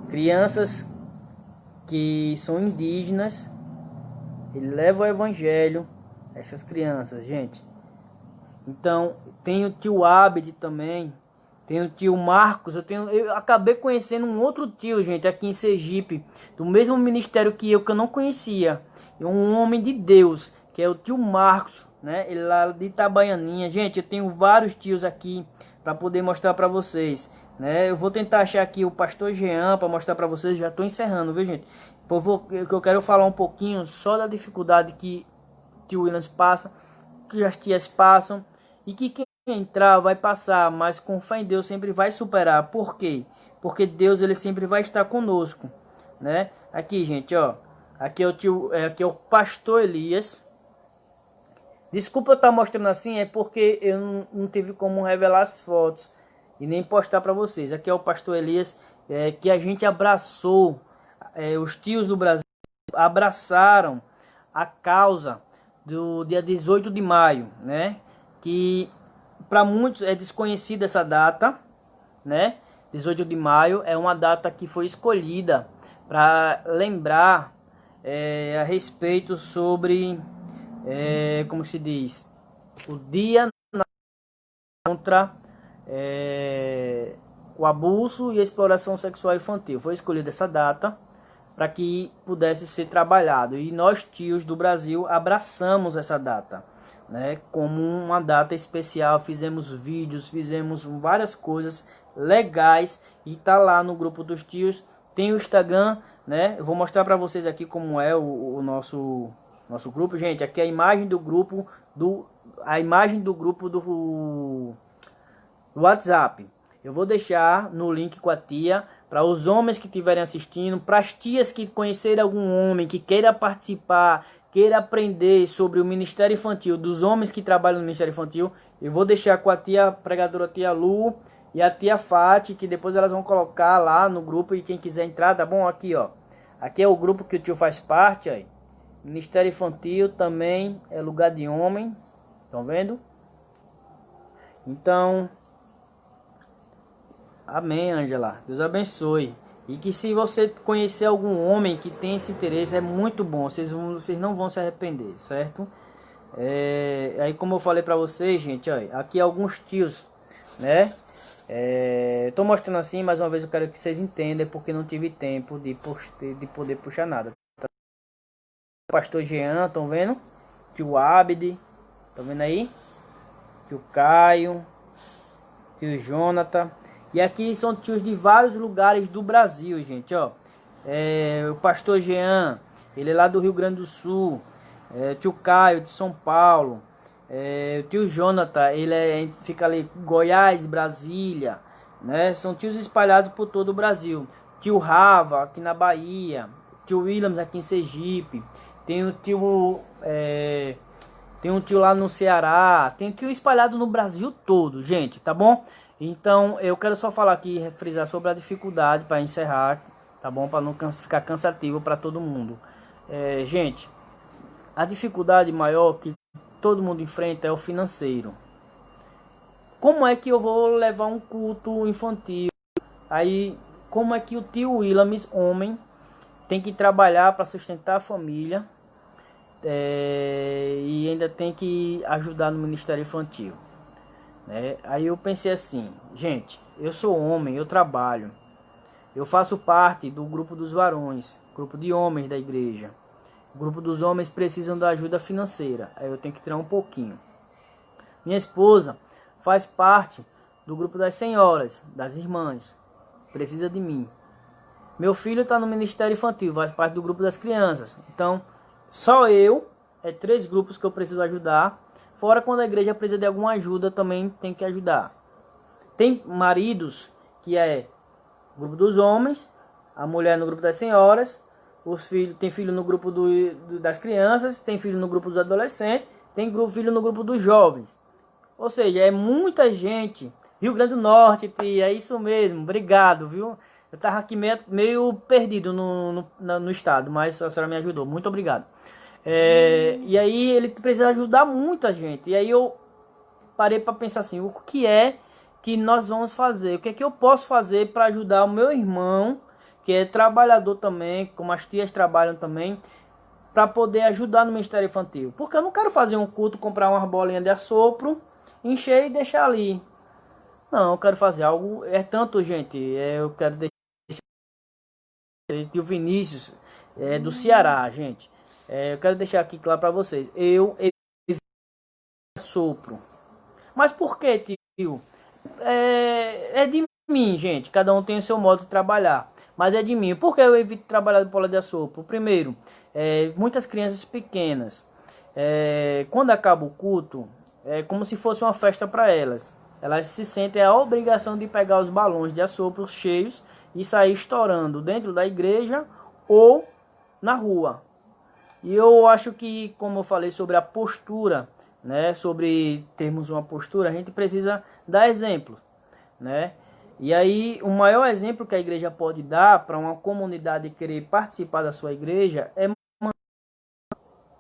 Crianças que são indígenas. Ele leva o evangelho a essas crianças, gente. Então, tem o tio Abed também. Tem o tio Marcos, eu acabei conhecendo um outro tio, gente, aqui em Sergipe, do mesmo ministério que eu não conhecia. Um homem de Deus, que é o tio Marcos, né? Ele lá de Itabaianinha. Gente, eu tenho vários tios aqui para poder mostrar para vocês, né? Eu vou tentar achar aqui o pastor Jean para mostrar para vocês. Já estou encerrando, viu, gente? Eu quero falar um pouquinho só da dificuldade que tio Williams passa, que as tias passam e que quem entrar vai passar, mas com fé em Deus sempre vai superar. Por quê? Porque Deus, ele sempre vai estar conosco, né? Aqui, gente, ó, aqui é o tio, aqui é o pastor Elias. Desculpa eu estar mostrando assim, é porque eu não tive como revelar as fotos e nem postar para vocês. Aqui é o pastor Elias, que a gente abraçou, os tios do Brasil abraçaram a causa do dia 18 de maio, né? Que para muitos é desconhecida essa data, né? 18 de maio é uma data que foi escolhida para lembrar a respeito sobre, como se diz, o dia contra o abuso e a exploração sexual infantil. Foi escolhida essa data para que pudesse ser trabalhado. E nós, tios do Brasil, abraçamos essa data, né, como uma data especial. Fizemos vídeos, fizemos várias coisas legais e tá lá no grupo dos tios. Tem o Instagram, né? Eu vou mostrar para vocês aqui como é o nosso grupo, gente. Aqui é a imagem do grupo do WhatsApp. Eu vou deixar no link com a tia para os homens que estiverem assistindo, para as tias que conhecerem algum homem que queira participar, queira aprender sobre o Ministério Infantil, dos homens que trabalham no Ministério Infantil. Eu vou deixar com a tia pregadora, tia Lu, e a tia Fati, que depois elas vão colocar lá no grupo, e quem quiser entrar, tá bom? Aqui, ó. Aqui é o grupo que o tio faz parte, aí. Ministério Infantil também é lugar de homem. Estão vendo? Então, amém, Ângela. Deus abençoe. E que se você conhecer algum homem que tem esse interesse, é muito bom. Vocês não vão se arrepender, certo? Aí como eu falei pra vocês, gente, olha, aqui alguns tios, né? Tô mostrando assim, mais uma vez eu quero que vocês entendam, porque não tive tempo de poder puxar nada. Pastor Jean, estão vendo? Tio Abed, estão vendo aí? Tio Caio, tio Jonathan. E aqui são tios de vários lugares do Brasil, gente, ó. O pastor Jean, ele é lá do Rio Grande do Sul. tio Caio de São Paulo, o tio Jonathan, fica ali Goiás, Brasília, né? São tios espalhados por todo o Brasil. Tio Rava aqui na Bahia, tio Williams aqui em Sergipe, tem um tio lá no Ceará, tem tio espalhado no Brasil todo, gente, tá bom? Então eu quero só falar aqui, frisar sobre a dificuldade para encerrar, tá bom? Para não ficar cansativo para todo mundo. Gente, a dificuldade maior que todo mundo enfrenta é o financeiro. Como é que eu vou levar um culto infantil? Aí, como é que o tio Williams, homem, tem que trabalhar para sustentar a família e ainda tem que ajudar no ministério infantil, né? Aí eu pensei assim, gente, eu sou homem, eu trabalho, eu faço parte do grupo dos varões, grupo de homens da igreja. O grupo dos homens precisam da ajuda financeira, aí eu tenho que tirar um pouquinho. Minha esposa faz parte do grupo das senhoras, das irmãs, precisa de mim. Meu filho está no ministério infantil, faz parte do grupo das crianças. Então, só eu, 3 grupos que eu preciso ajudar. Fora quando a igreja precisa de alguma ajuda, também tem que ajudar. Tem maridos, que é o grupo dos homens, a mulher no grupo das senhoras, tem filho no grupo das crianças, tem filho no grupo dos adolescentes, tem filho no grupo dos jovens. Ou seja, é muita gente. Rio Grande do Norte, tia, é isso mesmo, obrigado, viu? Eu tava aqui meio perdido no estado, mas a senhora me ajudou, muito obrigado. E aí ele precisa ajudar muita gente. E aí eu parei para pensar assim, o que é que nós vamos fazer? O que é que eu posso fazer para ajudar o meu irmão, que é trabalhador também, como as tias trabalham também, para poder ajudar no ministério infantil? Porque eu não quero fazer um culto, comprar umas bolinhas de assopro, encher e deixar ali. Não, eu quero fazer algo, tanto, gente, eu quero deixar o Vinícius, do Ceará, gente. Eu quero deixar aqui claro para vocês, eu sopro. Mas por que, tio? É de mim, gente, cada um tem o seu modo de trabalhar, mas é de mim. Por que eu evito trabalhar de bola de assopro? Primeiro, muitas crianças pequenas, quando acaba o culto, é como se fosse uma festa para elas. Elas se sentem a obrigação de pegar os balões de assopro cheios e sair estourando dentro da igreja ou na rua. E eu acho que, como eu falei sobre a postura, né, sobre termos uma postura, a gente precisa dar exemplo, né? E aí, o maior exemplo que a igreja pode dar para uma comunidade querer participar da sua igreja é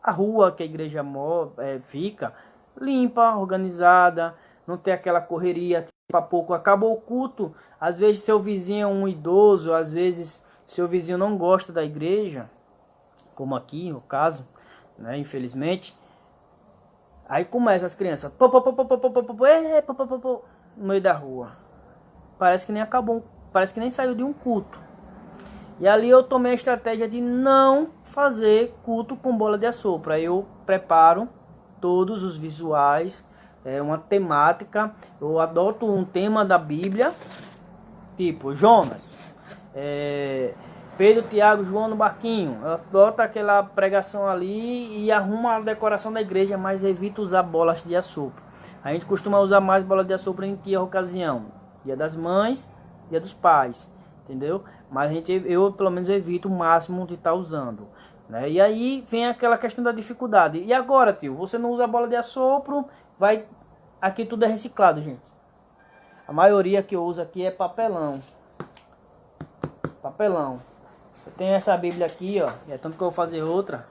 a rua que a igreja fica limpa, organizada, não ter aquela correria, tipo, a pouco acabou o culto, às vezes seu vizinho é um idoso, às vezes seu vizinho não gosta da igreja, como aqui no caso, né, infelizmente. Aí começa as crianças no meio da rua. Parece que nem acabou, parece que nem saiu de um culto. E ali eu tomei a estratégia de não fazer culto com bola de assopro. Aí eu preparo todos os visuais, uma temática, eu adoto um tema da Bíblia, tipo Jonas, Pedro, Tiago, João no barquinho. Eu adoto aquela pregação ali e arrumo a decoração da igreja, mas evito usar bolas de assopro. A gente costuma usar mais bolas de assopro em que ocasião? Dia das mães, dia dos pais, entendeu? Mas eu pelo menos evito o máximo de estar usando, né? E aí vem aquela questão da dificuldade. E agora, tio, você não usa bola de assopro, aqui tudo é reciclado, gente. A maioria que eu uso aqui é papelão. Papelão. Eu tenho essa Bíblia aqui, ó, e é tanto que eu vou fazer outra.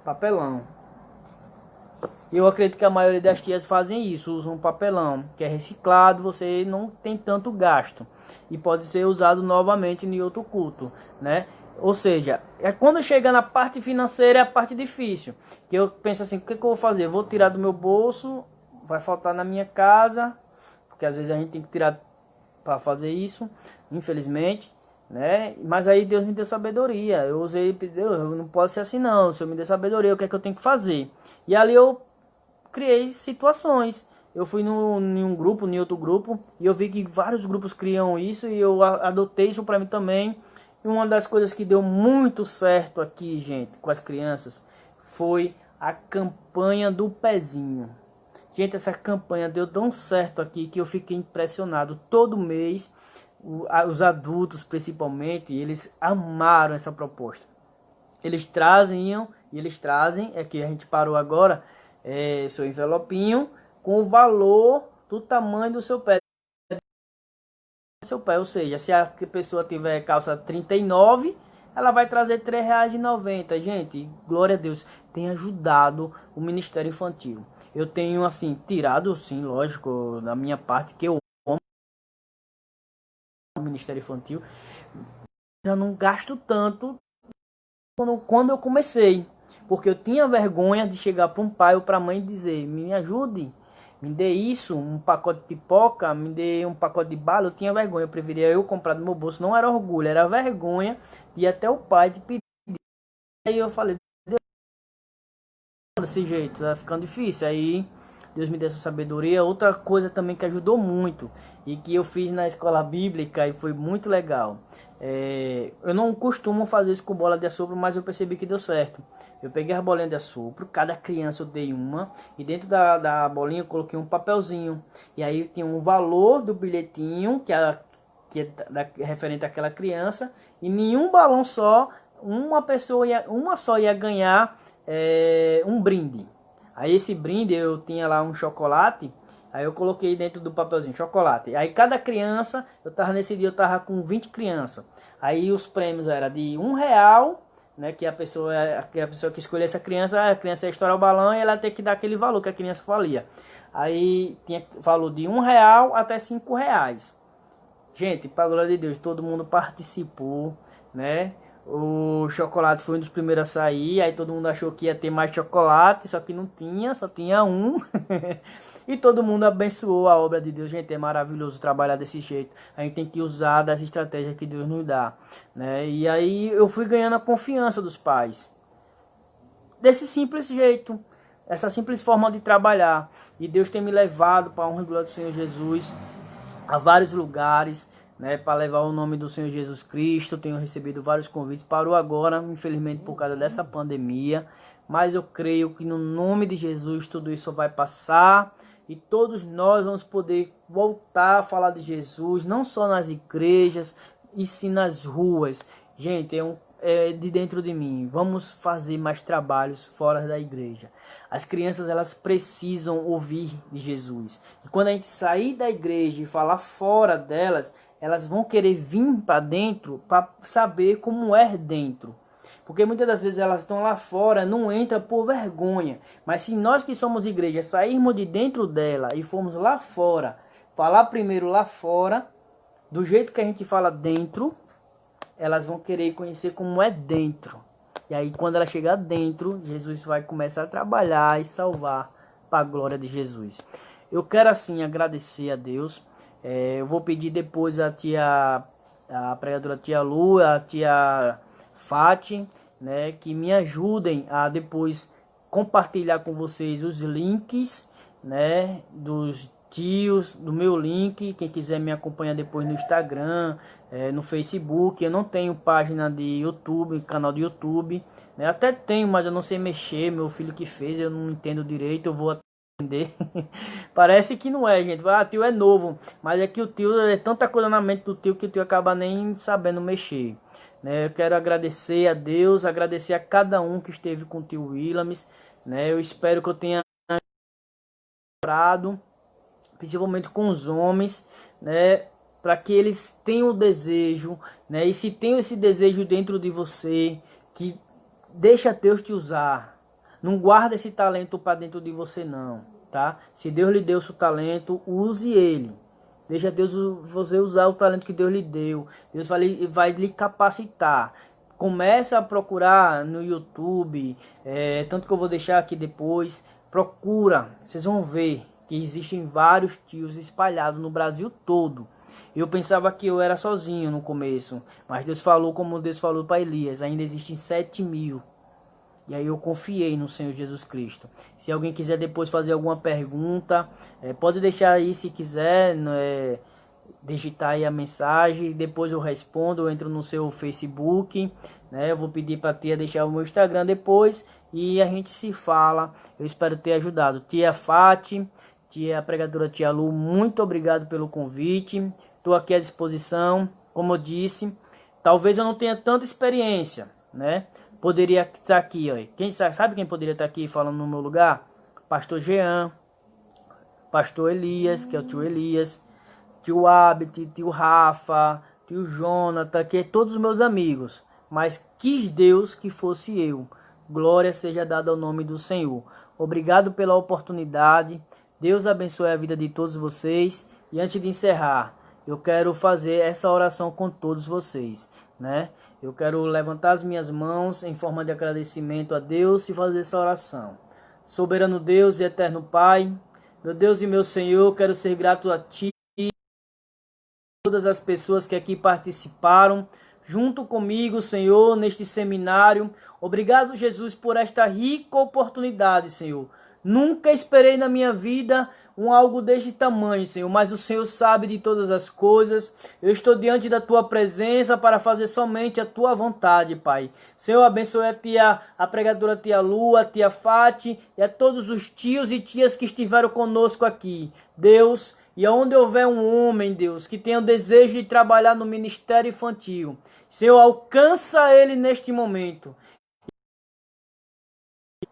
Papelão. E eu acredito que a maioria das tias fazem isso, usam papelão, que é reciclado, você não tem tanto gasto. E pode ser usado novamente em outro culto, né? Ou seja, quando chega na parte financeira é a parte difícil. Que eu penso assim, o que eu vou fazer? Eu vou tirar do meu bolso, vai faltar na minha casa, porque às vezes a gente tem que tirar para fazer isso, infelizmente, né? Mas aí Deus me deu sabedoria. Eu não posso ser assim não. O Senhor me deu sabedoria, o que é que eu tenho que fazer? E ali eu criei situações. Eu fui em um grupo, em outro grupo, e eu vi que vários grupos criam isso e eu adotei isso para mim também. E uma das coisas que deu muito certo aqui, gente, com as crianças, foi a campanha do pezinho. Gente, essa campanha deu tão certo aqui que eu fiquei impressionado. Todo mês, os adultos principalmente, eles amaram essa proposta. Eles trazem, é que a gente parou agora, seu envelopinho, com o valor do tamanho do seu pé. Ou seja, se a pessoa tiver calça 39, ela vai trazer R$ 3,90. Gente, glória a Deus, tem ajudado o Ministério Infantil. Eu tenho, assim, tirado, sim, lógico, da minha parte, que eu amo o Ministério Infantil. Eu não gasto tanto quando eu comecei, porque eu tinha vergonha de chegar para um pai ou para a mãe e dizer: me ajude, me dê isso, um pacote de pipoca, me dê um pacote de bala. Eu tinha vergonha, eu preferia eu comprar do meu bolso. Não era orgulho, era vergonha de ir até o pai de pedir. Aí eu falei: desse jeito, tá ficando difícil. Aí Deus me deu essa sabedoria. Outra coisa também que ajudou muito e que eu fiz na escola bíblica e foi muito legal. Eu não costumo fazer isso com bola de assopro, mas eu percebi que deu certo. Eu peguei a bolinha de assopro, cada criança eu dei uma, e dentro da bolinha eu coloquei um papelzinho. E aí tinha um valor do bilhetinho, que é referente àquela criança, e nenhum balão só, uma só ia ganhar um brinde. Aí esse brinde eu tinha lá um chocolate. Aí eu coloquei dentro do papelzinho chocolate. Aí cada criança, nesse dia eu tava com 20 crianças. Aí os prêmios eram de R$1, né? Que a pessoa que escolhesse a criança ia estourar o balão e ela ia ter que dar aquele valor que a criança valia. Aí tinha valor de R$1 até R$5. Gente, para glória de Deus, todo mundo participou, né? O chocolate foi um dos primeiros a sair. Aí todo mundo achou que ia ter mais chocolate, só que não tinha, só tinha um. E todo mundo abençoou a obra de Deus. Gente, é maravilhoso trabalhar desse jeito. A gente tem que usar das estratégias que Deus nos dá, né? E aí eu fui ganhando a confiança dos pais. Desse simples jeito. Essa simples forma de trabalhar. E Deus tem me levado para a honra e glória do Senhor Jesus a vários lugares, né? Para levar o nome do Senhor Jesus Cristo. Tenho recebido vários convites. Parou agora, infelizmente, por causa dessa pandemia. Mas eu creio que no nome de Jesus tudo isso vai passar. E todos nós vamos poder voltar a falar de Jesus, não só nas igrejas, e sim nas ruas. Gente, é de dentro de mim. Vamos fazer mais trabalhos fora da igreja. As crianças, elas precisam ouvir de Jesus. E quando a gente sair da igreja e falar fora delas, elas vão querer vir para dentro para saber como é dentro. Porque muitas das vezes elas estão lá fora, não entram por vergonha. Mas se nós que somos igreja sairmos de dentro dela e formos lá fora, falar primeiro lá fora, do jeito que a gente fala dentro, elas vão querer conhecer como é dentro. E aí quando ela chegar dentro, Jesus vai começar a trabalhar e salvar para a glória de Jesus. Eu quero assim agradecer a Deus. Eu vou pedir depois a pregadora tia Lu, a tia Fati, né, que me ajudem a depois compartilhar com vocês os links, né, dos tios, do meu link. Quem quiser me acompanhar depois no Instagram, no Facebook. Eu não tenho página de YouTube, canal de YouTube, né? Até tenho, mas eu não sei mexer. Meu filho que fez, eu não entendo direito. Eu vou aprender. Parece que não é, gente. Tio é novo, mas é que o tio é tanta coisa na mente do tio que o tio acaba nem sabendo mexer. Eu quero agradecer a Deus, agradecer a cada um que esteve com o tio Willames, né? Eu espero que eu tenha orado, principalmente com os homens, né? Para que eles tenham o desejo, né? E se tem esse desejo dentro de você, que deixa Deus te usar. Não guarda esse talento para dentro de você não, tá? Se Deus lhe deu o seu talento, use ele. Deixa Deus você usar o talento que Deus lhe deu. Deus vai lhe capacitar. Comece a procurar no YouTube. Tanto que eu vou deixar aqui depois. Procura. Vocês vão ver que existem vários tios espalhados no Brasil todo. Eu pensava que eu era sozinho no começo. Mas Deus falou como Deus falou para Elias. Ainda existem 7.000. E aí eu confiei no Senhor Jesus Cristo. Se alguém quiser depois fazer alguma pergunta, pode deixar aí se quiser, digitar aí a mensagem. Depois eu respondo, eu entro no seu Facebook, né? Eu vou pedir para a tia deixar o meu Instagram depois. e a gente se fala. Eu espero ter ajudado. Tia Fati, tia pregadora Tia Lu, muito obrigado pelo convite. Estou aqui à disposição. Como eu disse, talvez eu não tenha tanta experiência, né? Poderia estar aqui, ó. Sabe quem poderia estar aqui falando no meu lugar? Pastor Jean, Pastor Elias, que é o tio Elias, tio Abit, tio Rafa, tio Jonathan, que é todos os meus amigos. Mas quis Deus que fosse eu. Glória seja dada ao nome do Senhor. Obrigado pela oportunidade. Deus abençoe a vida de todos vocês. E antes de encerrar, eu quero fazer essa oração com todos vocês, né? Eu quero levantar as minhas mãos em forma de agradecimento a Deus e fazer essa oração. Soberano Deus e eterno Pai, meu Deus e meu Senhor, quero ser grato a Ti, todas as pessoas que aqui participaram, junto comigo, Senhor, neste seminário. Obrigado, Jesus, por esta rica oportunidade, Senhor. Nunca esperei na minha vida algo deste tamanho, Senhor, mas o Senhor sabe de todas as coisas. Eu estou diante da Tua presença para fazer somente a Tua vontade, Pai. Senhor, abençoe a pregadora Tia Lu, a Tia Fati e a todos os tios e tias que estiveram conosco aqui. Deus, e onde houver um homem, Deus, que tenha o desejo de trabalhar no ministério infantil, Senhor, alcança ele neste momento,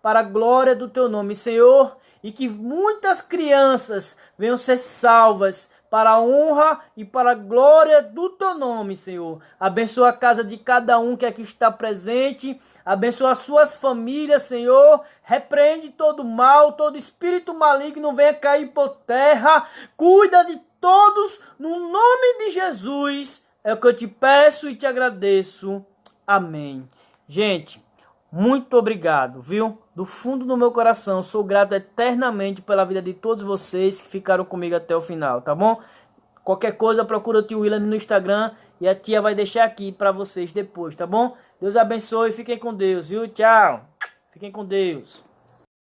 para a glória do Teu nome, Senhor, e que muitas crianças venham ser salvas para a honra e para a glória do Teu nome, Senhor. Abençoa a casa de cada um que aqui está presente, abençoa as suas famílias, Senhor. Repreende todo mal, todo espírito maligno venha cair por terra. Cuida de todos, no nome de Jesus. É o que eu te peço e te agradeço. Amém. Gente, muito obrigado, viu? Do fundo do meu coração, sou grato eternamente pela vida de todos vocês que ficaram comigo até o final, tá bom? Qualquer coisa, procura o tio William no Instagram e a tia vai deixar aqui para vocês depois, tá bom? Deus abençoe, fiquem com Deus, viu? Tchau. Fiquem com Deus.